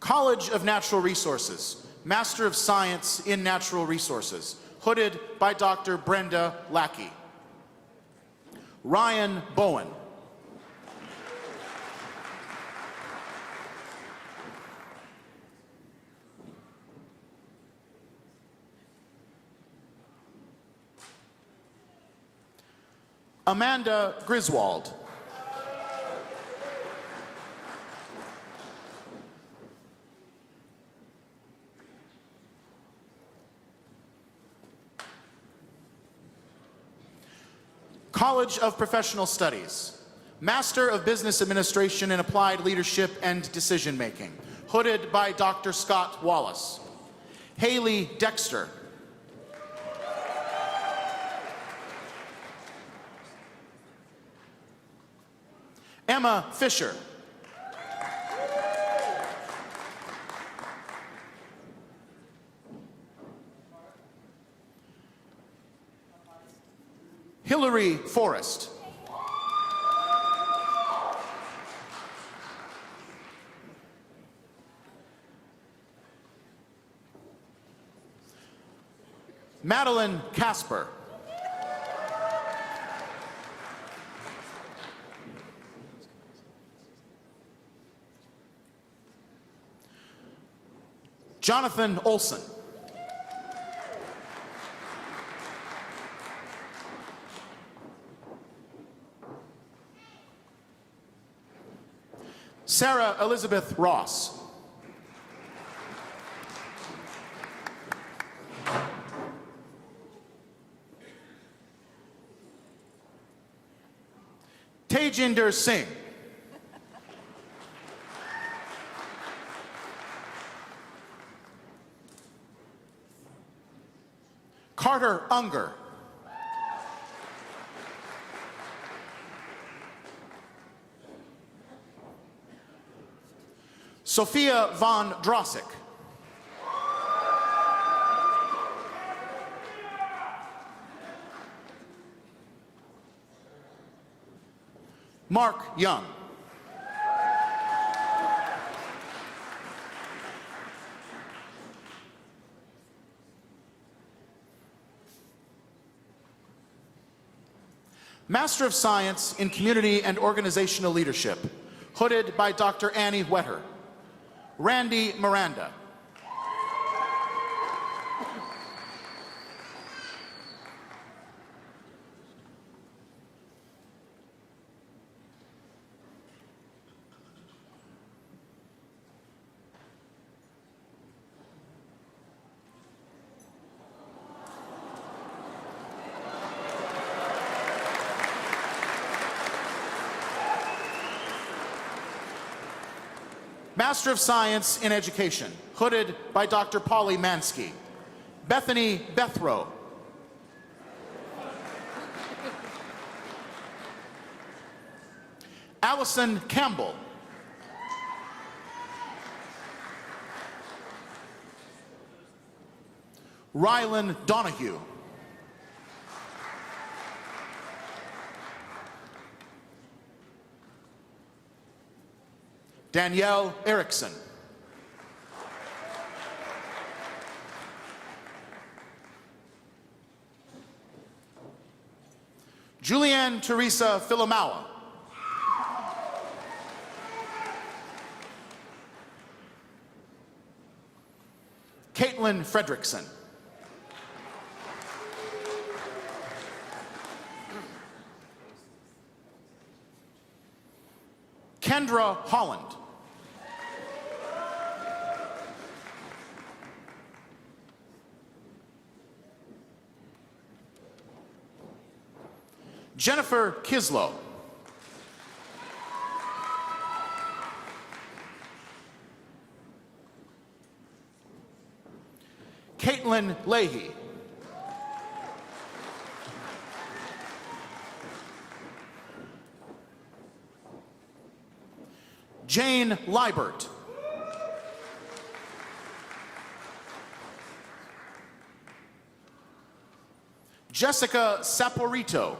College of Natural Resources, Master of Science in Natural Resources, hooded by Dr. Brenda Lackey. Ryan Bowen. Amanda Griswold. College of Professional Studies, Master of Business Administration in Applied Leadership and Decision Making, hooded by Dr. Scott Wallace. Haley Dexter. Emma Fisher. Yuri Forrest. Madeline Casper. Jonathan Olson. Sarah Elizabeth Ross. Tejinder Singh. Carter Unger. Sophia von Drossik. Mark Young. Master of Science in Community and Organizational Leadership, hooded by Dr. Annie Wetter. Randy Miranda. Master of Science in Education, hooded by Dr. Polly Mansky. Bethany Bethrow. Allison Campbell. Rylan Donahue. Danielle Erickson. Julianne Teresa Philomawa. Caitlin Fredrickson. Kendra Holland. Jennifer Kislow. Caitlin Leahy. Jane Liebert. Jessica Saporito.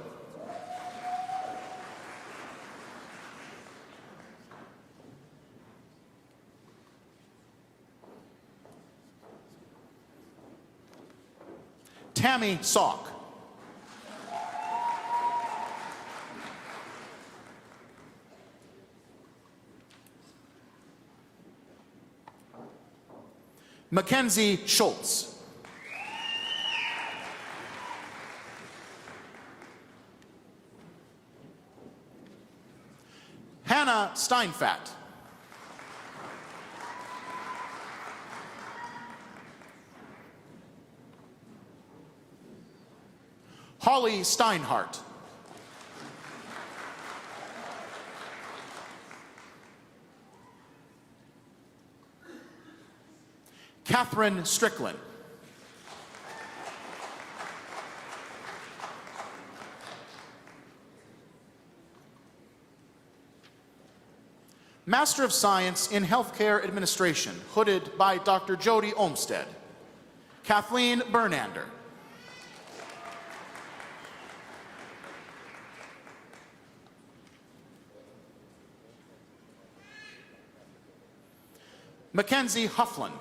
Tammy Salk. Mackenzie Schultz. Hannah Steinfat. Holly Steinhardt. Catherine Strickland. Master of Science in Healthcare Administration, hooded by Dr. Jody Olmstead. Kathleen Bernander. Mackenzie Huffland.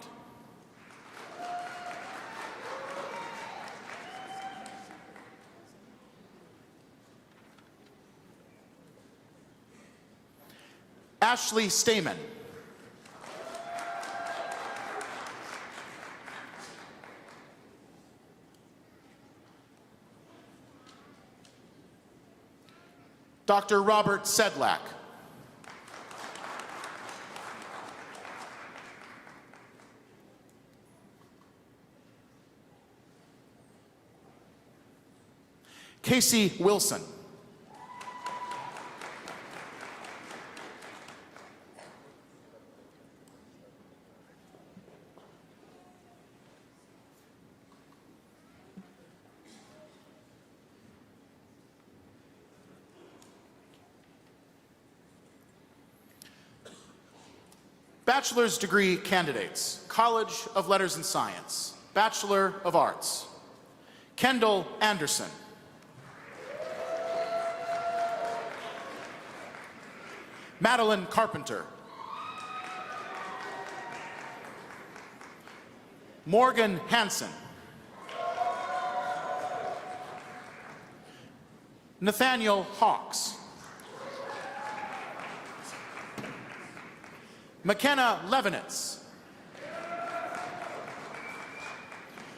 Ashley Stamen. Dr. Robert Sedlak. Casey Wilson. Bachelor's degree candidates, College of Letters and Science, Bachelor of Arts, Kendall Anderson. Madeline Carpenter. Morgan Hansen. Nathaniel Hawks. McKenna Levinitz.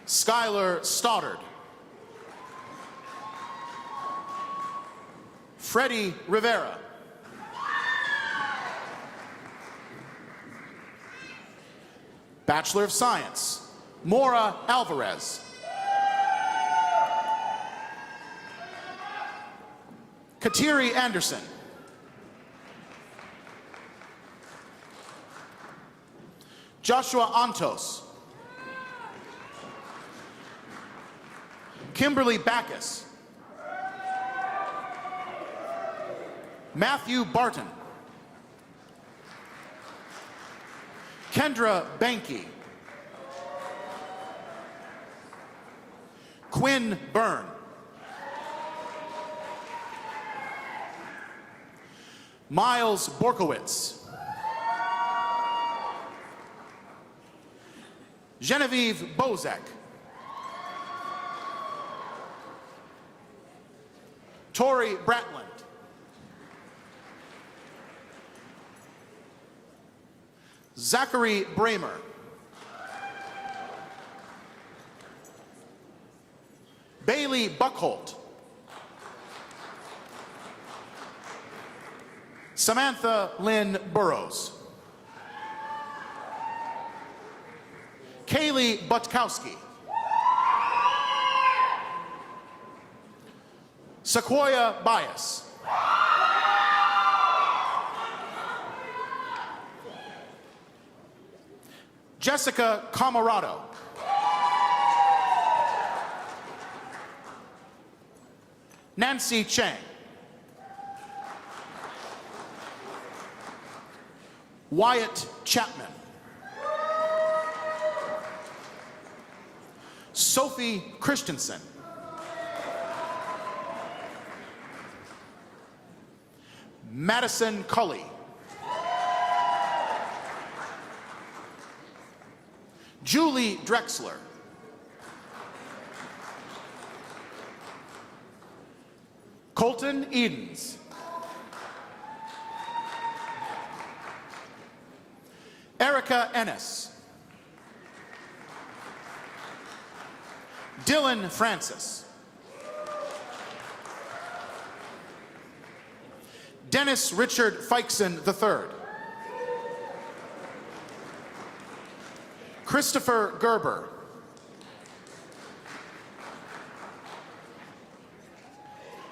Skylar Stoddard. Freddie Rivera. Bachelor of Science, Maura Alvarez. Kateri Anderson. Joshua Antos. Kimberly Backus. Matthew Barton. Kendra Banky. Quinn Byrne. Miles Borkowitz. Genevieve Bozek. Tori Bratland. Zachary Bramer. Bailey Buckholt. Samantha Lynn Burrows. Kaylee Butkowski. Sequoia Bias. Jessica Camarado. Nancy Chang. Wyatt Chapman. Sophie Christensen. Madison Cully. Julie Drexler. Colton Edens. Erica Ennis. Dylan Francis. Dennis Richard Fikesen III. Christopher Gerber.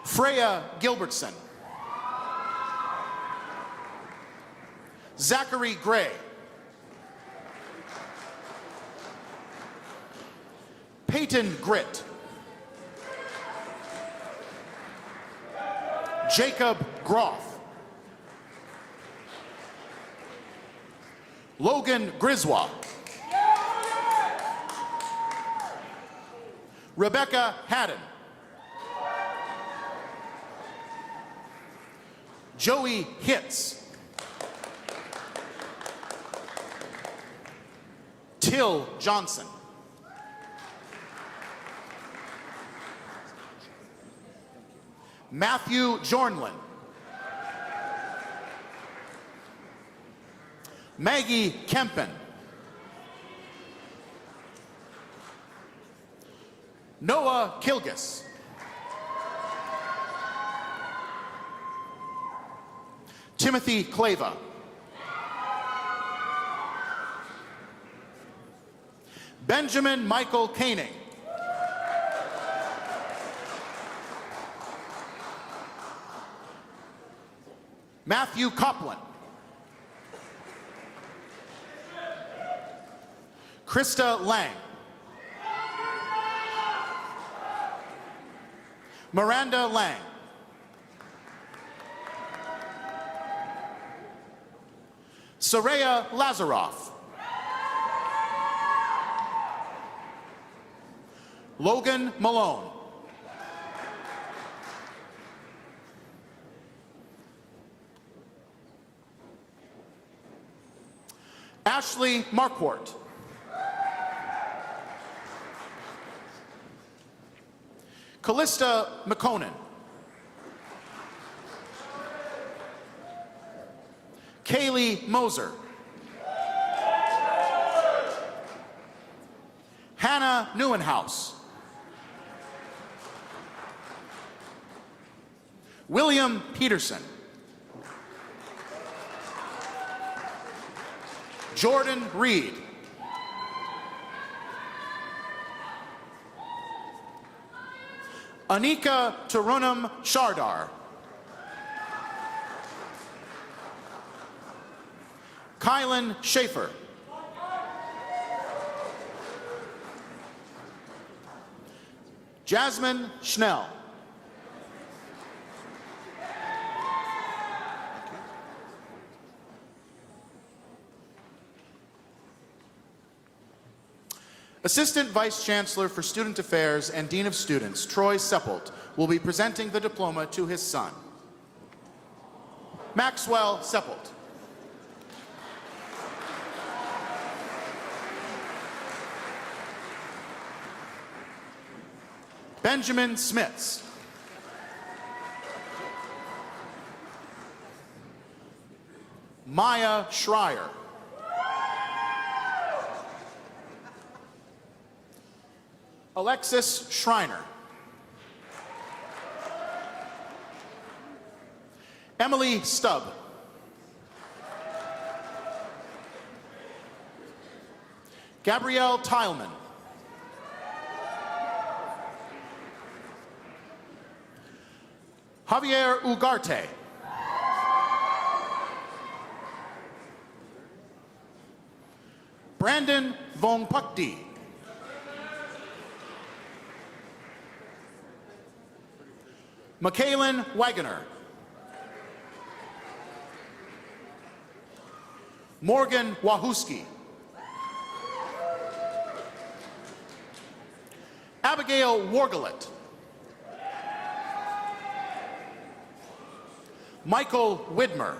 Freya Gilbertson. Zachary Gray. Peyton Gritt. Jacob Groff. Logan Griswold. Rebecca Haddon. Joey Hitz. Till Johnson. Matthew Jornlin. Maggie Kempen. Noah Kilgus. Timothy Clava. Benjamin Michael Koenig. Matthew Coplin. Krista Lang. Miranda Lang. Saraya Lazaroff. Logan Malone. Ashley Marquardt. Callista McConan. Kaylee Moser. Hannah Neuenhaus. William Peterson. Jordan Reed. Anika Tarunam Shardar. Kylan Schaefer. Jasmine Schnell. Assistant Vice Chancellor for Student Affairs and Dean of Students, Troy Sepult, will be presenting the diploma to his son. Maxwell Sepult. Benjamin Smits. Maya Schreier. Alexis Schreiner. Emily Stubb. Gabrielle Tileman. Javier Ugarte. Brandon Vongpukdi. Michaelin Wagoner. Morgan Wahusky. Abigail Wargalet. Michael Widmer.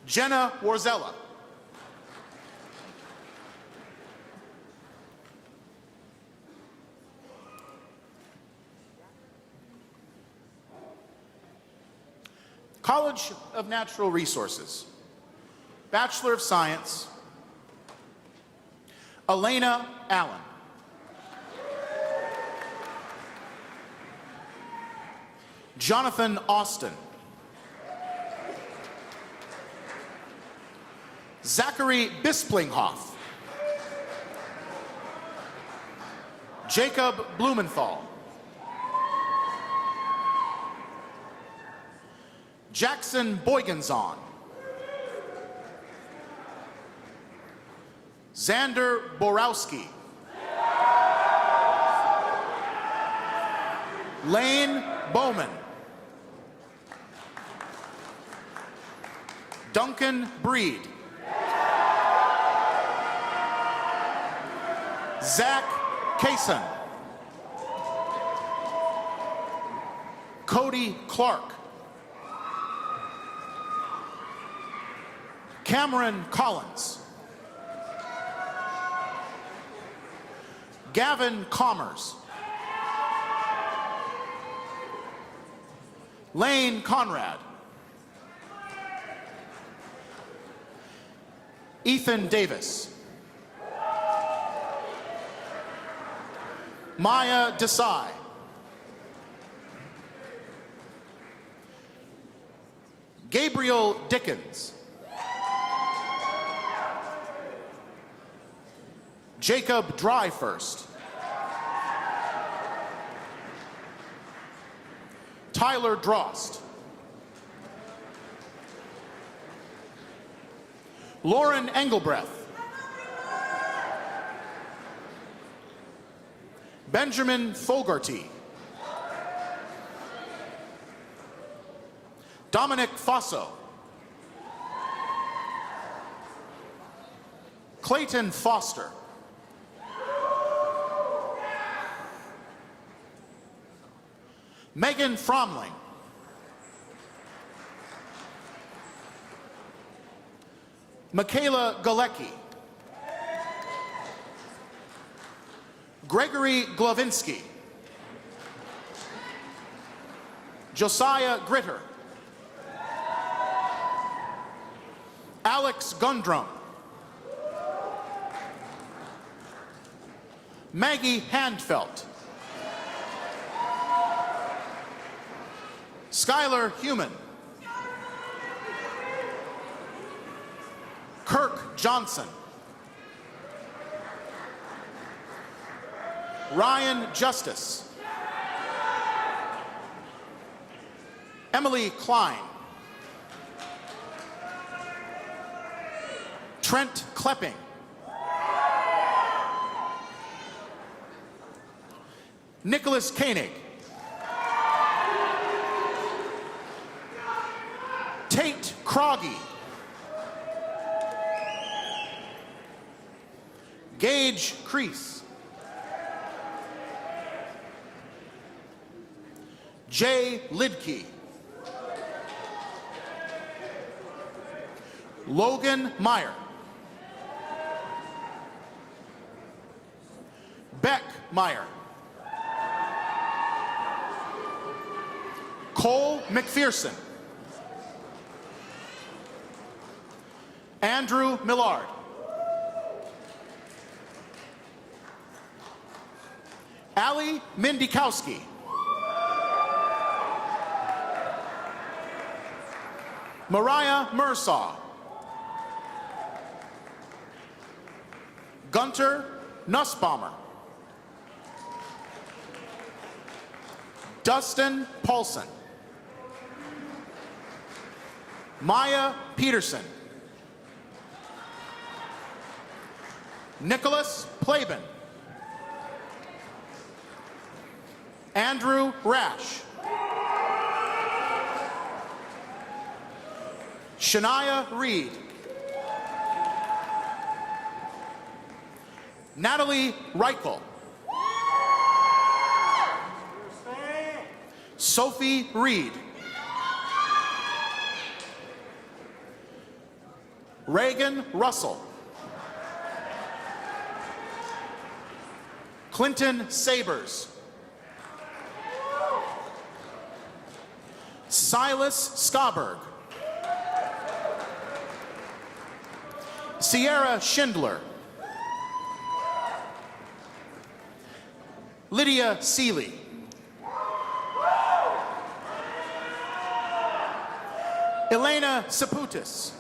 Jenna Warzella. College of Natural Resources. Bachelor of Science, Elena Allen. Jonathan Austin. Zachary Bisplinghoff. Jacob Blumenthal. Jackson Boygenzon. Xander Borowski. Lane Bowman. Duncan Breed. Zach Kaysen. Cody Clark. Cameron Collins. Gavin Commerce. Lane Conrad. Ethan Davis. Maya Desai. Gabriel Dickens. Jacob Dryfirst. Tyler Drost. Lauren Engelbreath. Benjamin Fogarty. Dominic Fosso. Clayton Foster. Megan Fromling. Michaela Galecki. Gregory Glovinsky. Josiah Gritter. Alex Gundrum. Maggie Handfelt. Skylar Human. Kirk Johnson. Ryan Justice. Emily Klein. Trent Klepping. Nicholas Koenig. Tate Croggy. Gage Crease. Jay Lidkey. Logan Meyer. Beck Meyer. Cole McPherson. Andrew Millard. Allie Mindikowski. Mariah Mursaw. Gunter Nussbaumer. Dustin Paulson. Maya Peterson. Nicholas Plaben. Andrew Rash. Shania Reed. Natalie Reichel. Sophie Reed. Reagan Russell. Clinton Sabers. Silas Scaberg. Sierra Schindler. Lydia Seeley. Elena Saputis.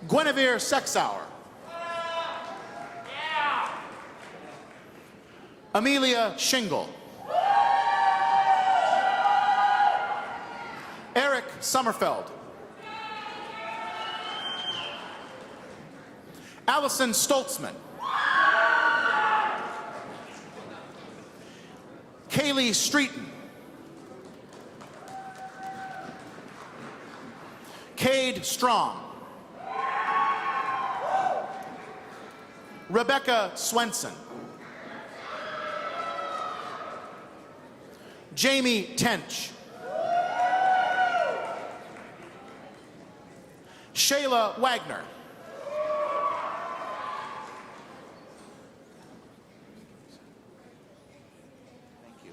Guinevere Sexauer. Amelia Shingle. Eric Sommerfeld. Allison Stoltzman. Kaylee Streeton. Cade Strong. Rebecca Swenson. Jamie Tench. Shayla Wagner. Thank you.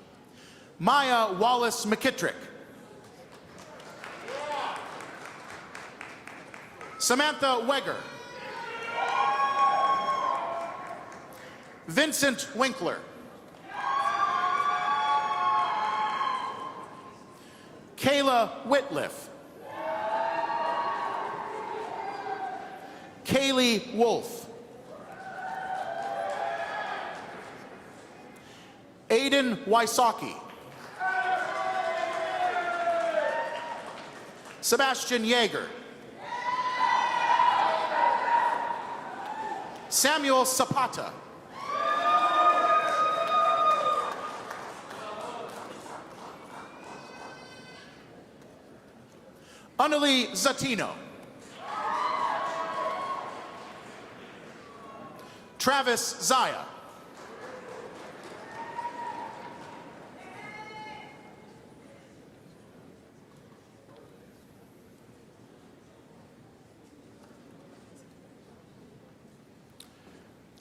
Maya Wallace McKittrick. Samantha Wegger. Vincent Winkler. Kayla Whitliff. Kaylee Wolf. Aiden Wysocki. Sebastian Yeager. Samuel Zapata. Annalie Zatino. Travis Zaya.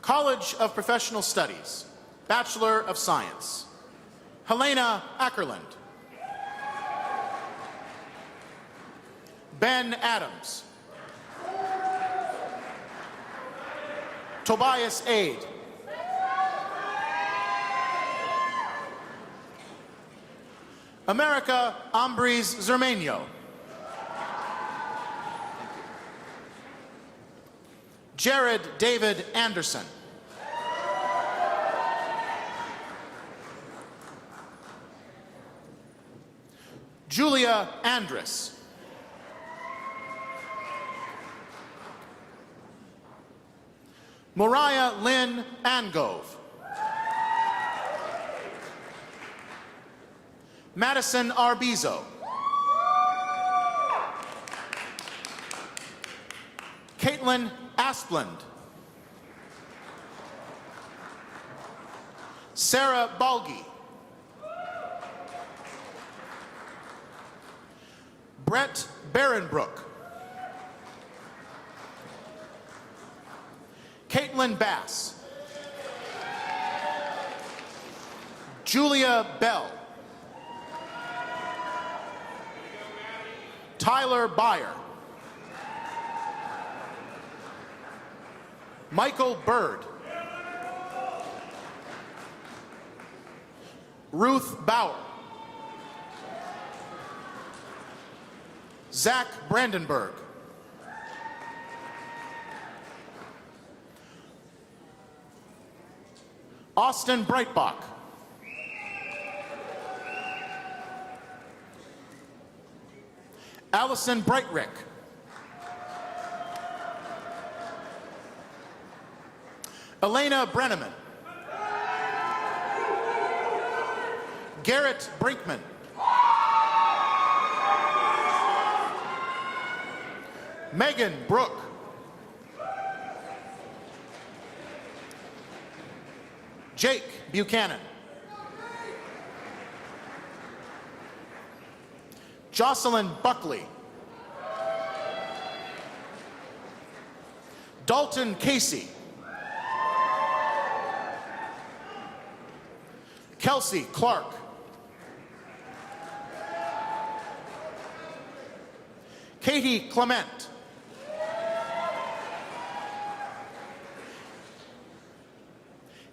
College of Professional Studies, Bachelor of Science, Helena Ackerland. Ben Adams. Tobias Aid. America Ambries Zermenio. Jared David Anderson. Julia Andrus. Mariah Lynn Angove. Madison Arbizo. Caitlin Asplund. Sarah Balgi. Brett Barenbrook. Caitlin Bass. Julia Bell. Tyler Byer. Michael Bird. Ruth Bauer. Zach Brandenburg. Austin Breitbach. Allison Brightrick. Elena Brenneman. Garrett Brinkman. Megan Brooke. Jake Buchanan. Jocelyn Buckley. Dalton Casey. Kelsey Clark. Katie Clement.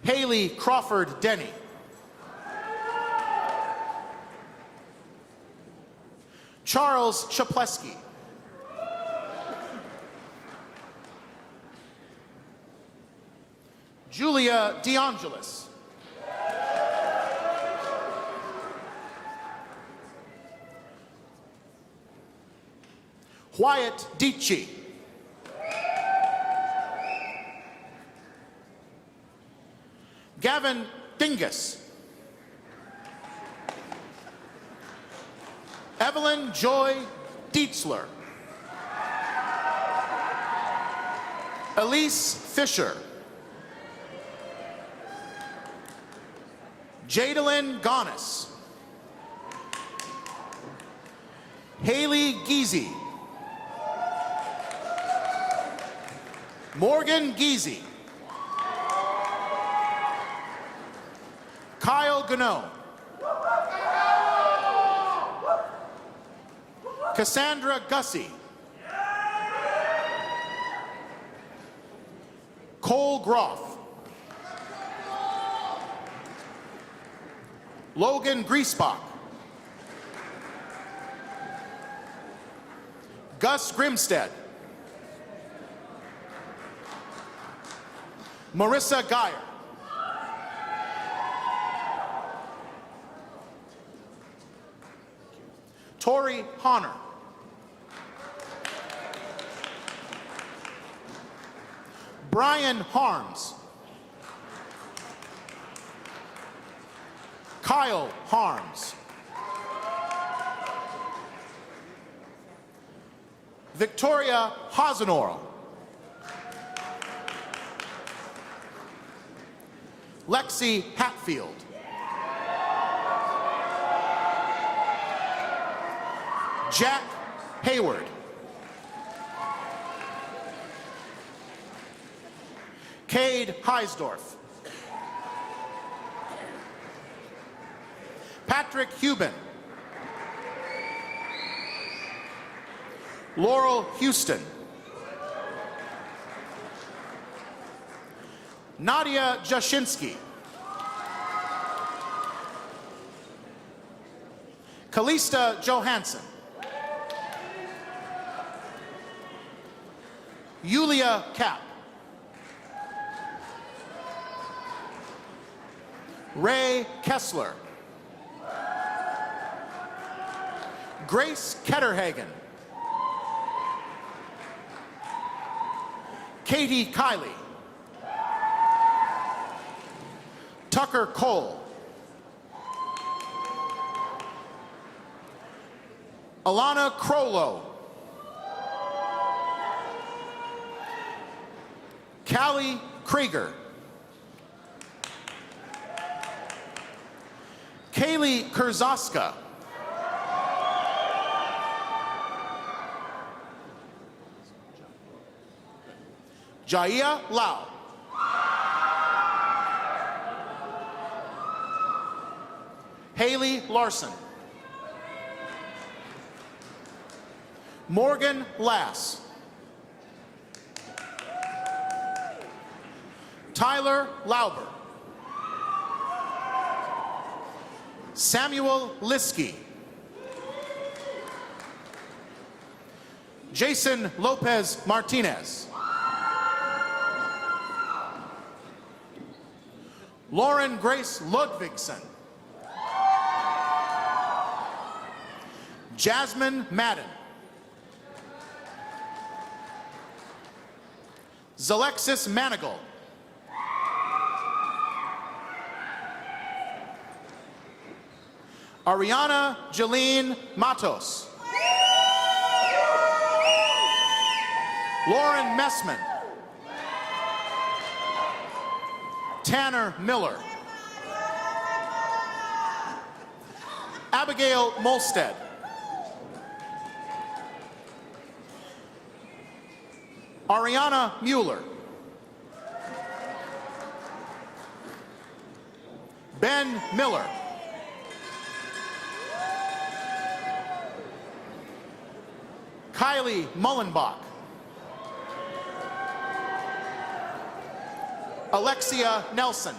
Haley Crawford Denny. Charles Chaplesky. Julia DeAngelis. Wyatt Dietschy. Gavin Dingus. Evelyn Joy Dietzler. Elise Fisher. Jadalyn Gonis. Haley Geezy. Morgan Geezy. Kyle Gano. Cassandra Gussie. Cole Groff. Logan Griesbach. Gus Grimstead. Marissa Geyer. Tori Honor. Brian Harms. Kyle Harms. Victoria Hasenorl. Lexi Hatfield. Jack Hayward. Cade Heisdorf. Patrick Hubin. Laurel Houston. Nadia Jashinsky. Kalista Johansson. Yulia Kapp. Ray Kessler. Grace Ketterhagen. Katie Kiley. Tucker Cole. Alana Crollo. Callie Krieger. Kaylee Kurzaska. Jaiya Lau. Haley Larson. Morgan Lass. Tyler Lauber. Samuel Liskey. Jason Lopez Martinez. Lauren Grace Ludvigsen. Jasmine Madden. Zalexis Manigal. Ariana Jeline Matos. Lauren Messman. Tanner Miller. Abigail Molstead. Ariana Mueller. Ben Miller. Kylie Mullenbach. Alexia Nelson.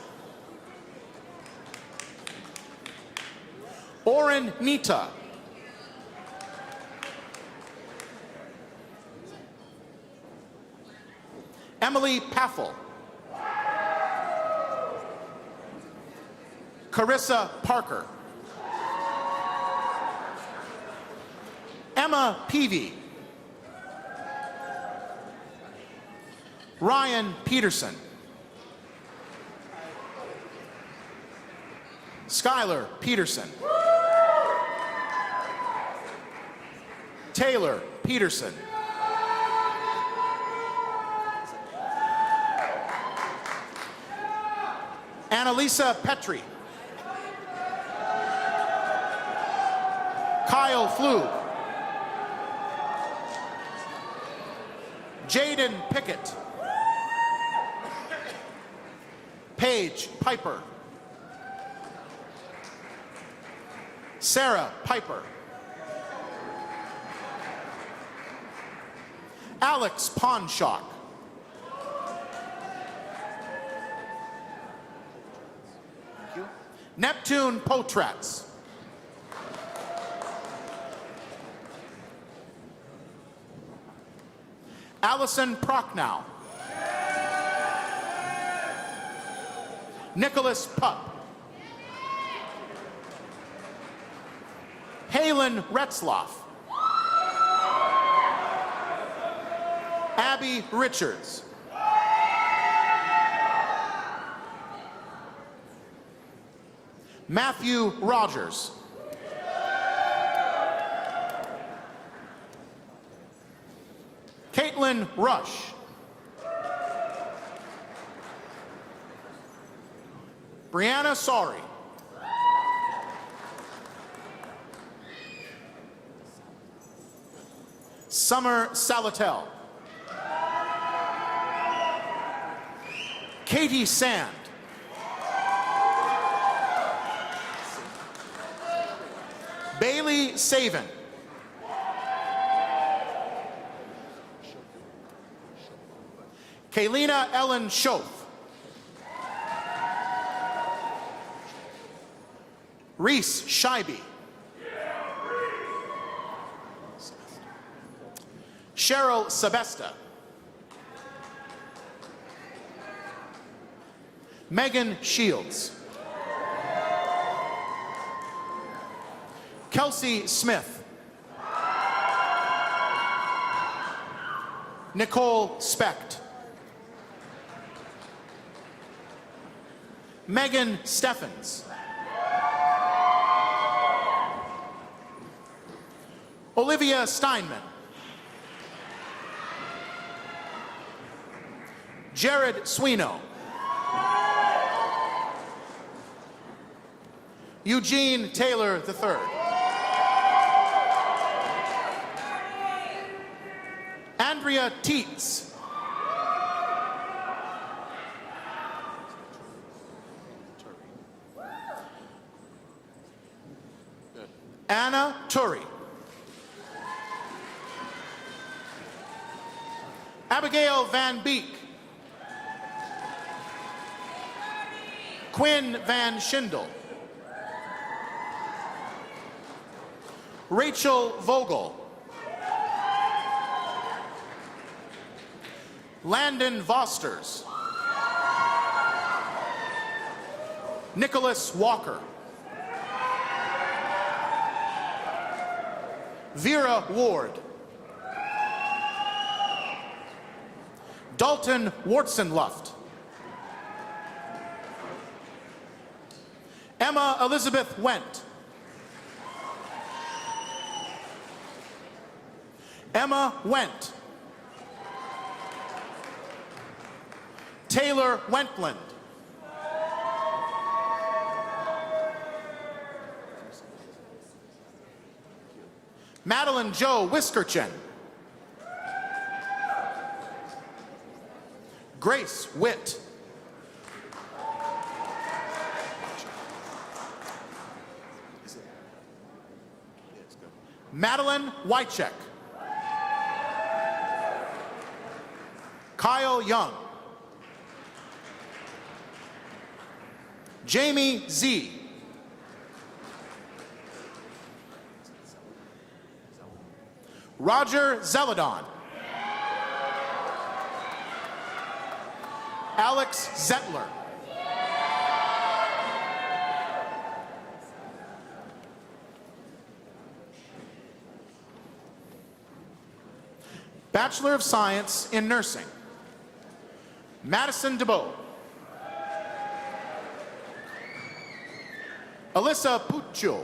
Oren Nita. Emily Paffel. Carissa Parker. Emma Peavy. Ryan Peterson. Skylar Peterson. Taylor Peterson. Annalisa Petrie. Kyle Flug. Jaden Pickett. Paige Piper. Sarah Piper. Alex Ponshock. Neptune Potratz. Allison Prochnow. Nicholas Pupp. Halen Retzloff. Abby Richards. Matthew Rogers. Caitlin Rush. Brianna Sorry. Summer Salatel. Katie Sand. Bailey Saven. Kaylina Ellen Schoaf. Reese Scheibe. Cheryl Sebesta. Megan Shields. Kelsey Smith. Nicole Specht. Megan Steffens. Olivia Steinman. Jared Swino. Eugene Taylor III. Andrea Teets. Anna Turry. Abigail Van Beek. Quinn Van Schindel. Rachel Vogel. Landon Vosters. Nicholas Walker. Vera Ward. Dalton Wartzenluft. Emma Elizabeth Wendt. Emma Wendt. Taylor Wentland. Madeline Jo Whiskerchen. Grace Witt. Madeline Wycheck. Kyle Young. Jamie Z. Roger Zeladon. Alex Zettler. Bachelor of Science in Nursing. Madison DeBow. Alyssa Puccio.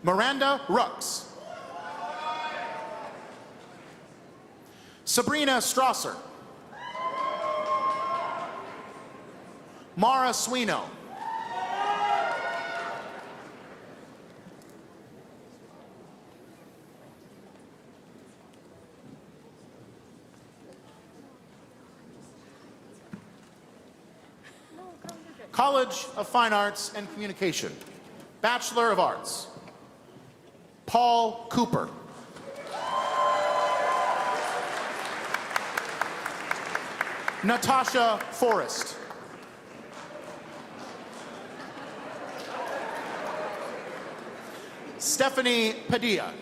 Miranda Rux. Sabrina Strasser. Mara Swino. College of Fine Arts and Communication, Bachelor of Arts, Paul Cooper. Natasha Forrest. Stephanie Padilla.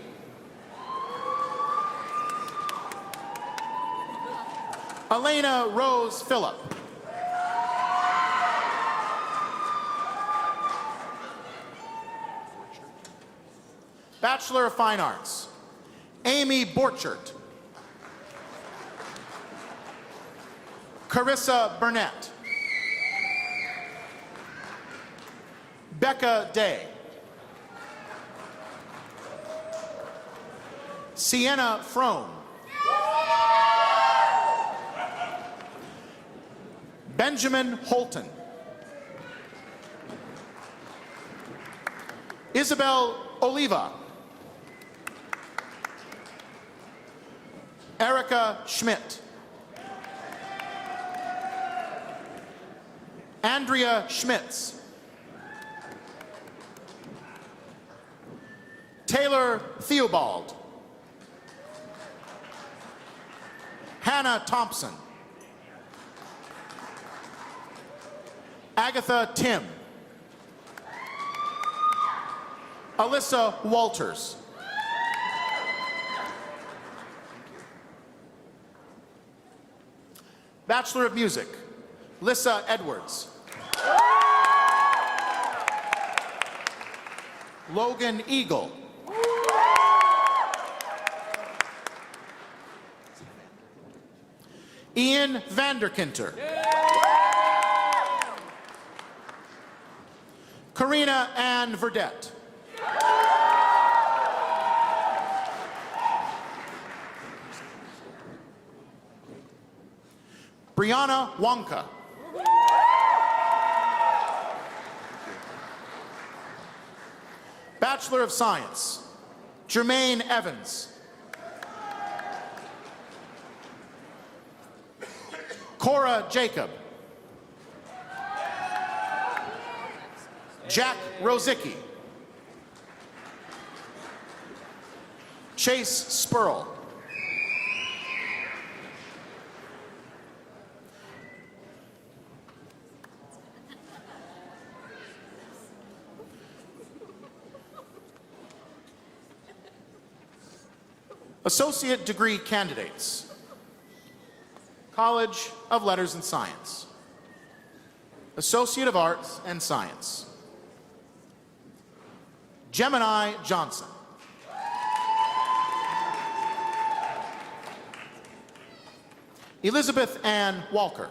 Elena Rose Phillip. Bachelor of Fine Arts, Amy Borchert. Carissa Burnett. Becca Day. Sienna Frome. Benjamin Holton. Isabel Oliva. Erica Schmidt. Andrea Schmitz. Taylor Theobald. Hannah Thompson. Agatha Tim. Alyssa Walters. Bachelor of Music, Lissa Edwards. Logan Eagle. Ian Vanderkinter. Karina Ann Verdette. Brianna Wonka. Bachelor of Science, Jermaine Evans. Cora Jacob. Jack Rozicki. Chase Spurl. Associate degree candidates, College of Letters and Science, Associate of Arts and Science, Gemini Johnson, Elizabeth Ann Walker,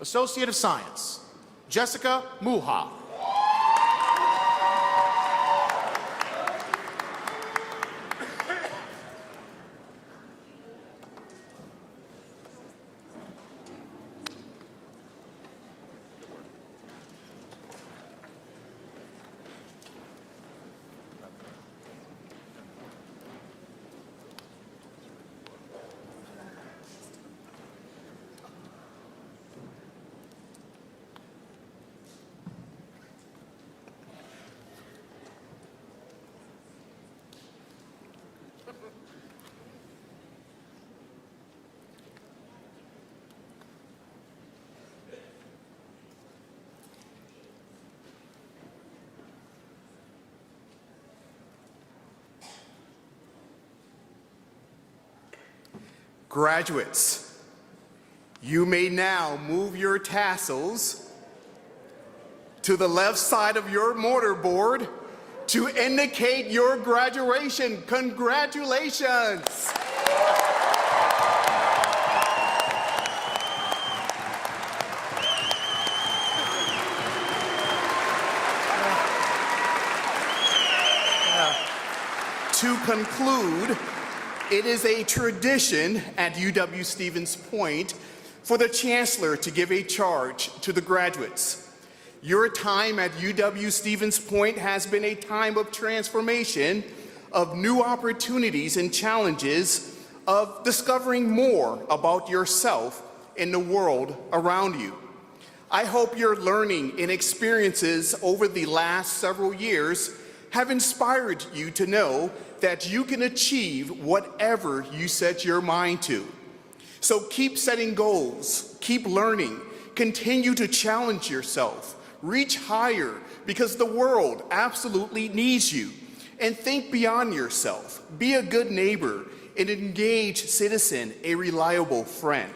Associate of Science, Jessica Muha, Graduates, you may now move your tassels to the left side of your mortarboard to indicate your graduation. Congratulations! To conclude, it is a tradition at UW-Stevens Point for the Chancellor to give a charge to the graduates. Your time at UW-Stevens Point has been a time of transformation, of new opportunities and challenges, of discovering more about yourself and the world around you. I hope your learning and experiences over the last several years have inspired you to know that you can achieve whatever you set your mind to. So keep setting goals, keep learning, continue to challenge yourself, reach higher because the world absolutely needs you. And think beyond yourself. Be a good neighbor, an engaged citizen, a reliable friend.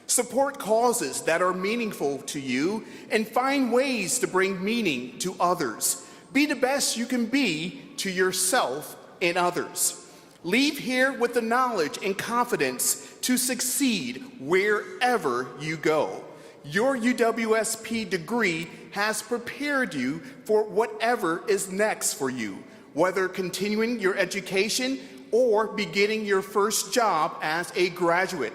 Support causes that are meaningful to you and find ways to bring meaning to others. Be the best you can be to yourself and others. Leave here with the knowledge and confidence to succeed wherever you go. Your UWSP degree has prepared you for whatever is next for you, whether continuing your education or beginning your first job as a graduate.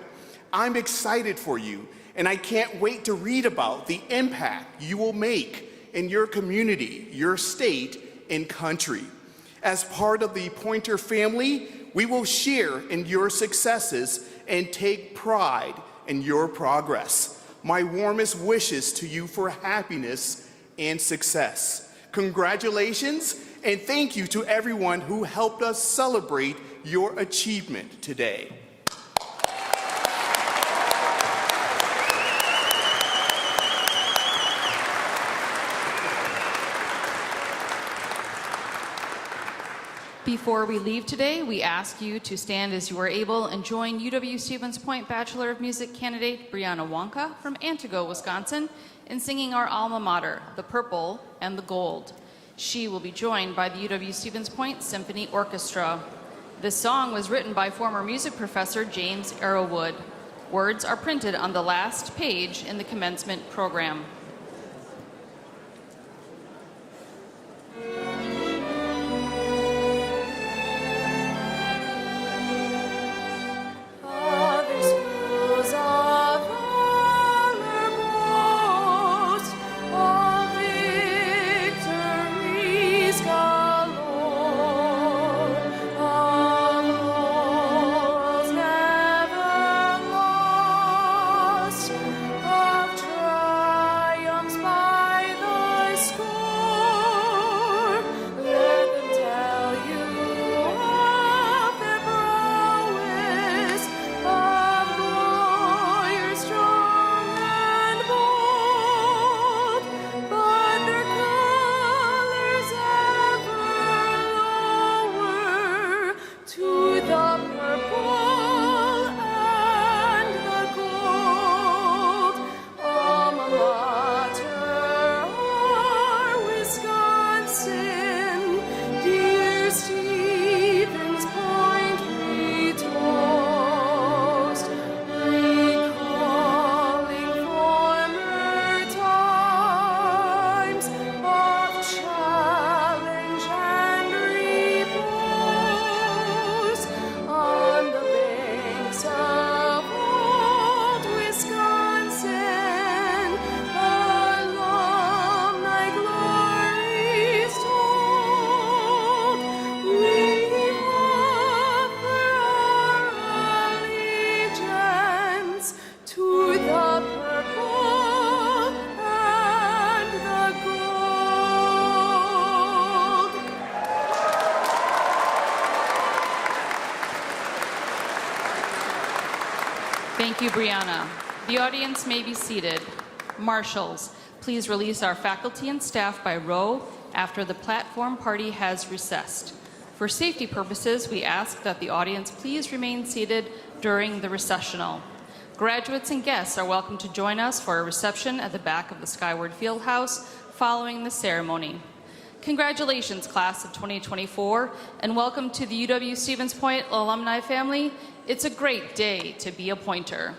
I'm excited for you, and I can't wait to read about the impact you will make in your community, your state, and country. As part of the Pointer family, we will share in your successes and take pride in your progress. My warmest wishes to you for happiness and success. Congratulations, and thank you to everyone who helped us celebrate your achievement today. Before we leave today, we ask you to stand as you are able and join UW-Stevens Point Bachelor of Music candidate Brianna Wonka from Antigo, Wisconsin, in singing our alma mater, The Purple and the Gold. She will be joined by the UW-Stevens Point Symphony Orchestra. This song was written by former music professor James Arrowwood. Words are printed on the last page in the commencement program. Thank you, Brianna. The audience may be seated. Marshals, please release our faculty and staff by row after the platform party has recessed. For safety purposes, we ask that the audience please remain seated during the recessional. Graduates and guests are welcome to join us for a reception at the back of the Skyward Fieldhouse following the ceremony. Congratulations, class of 2024, and welcome to the UW-Stevens Point alumni family. It's a great day to be a Pointer.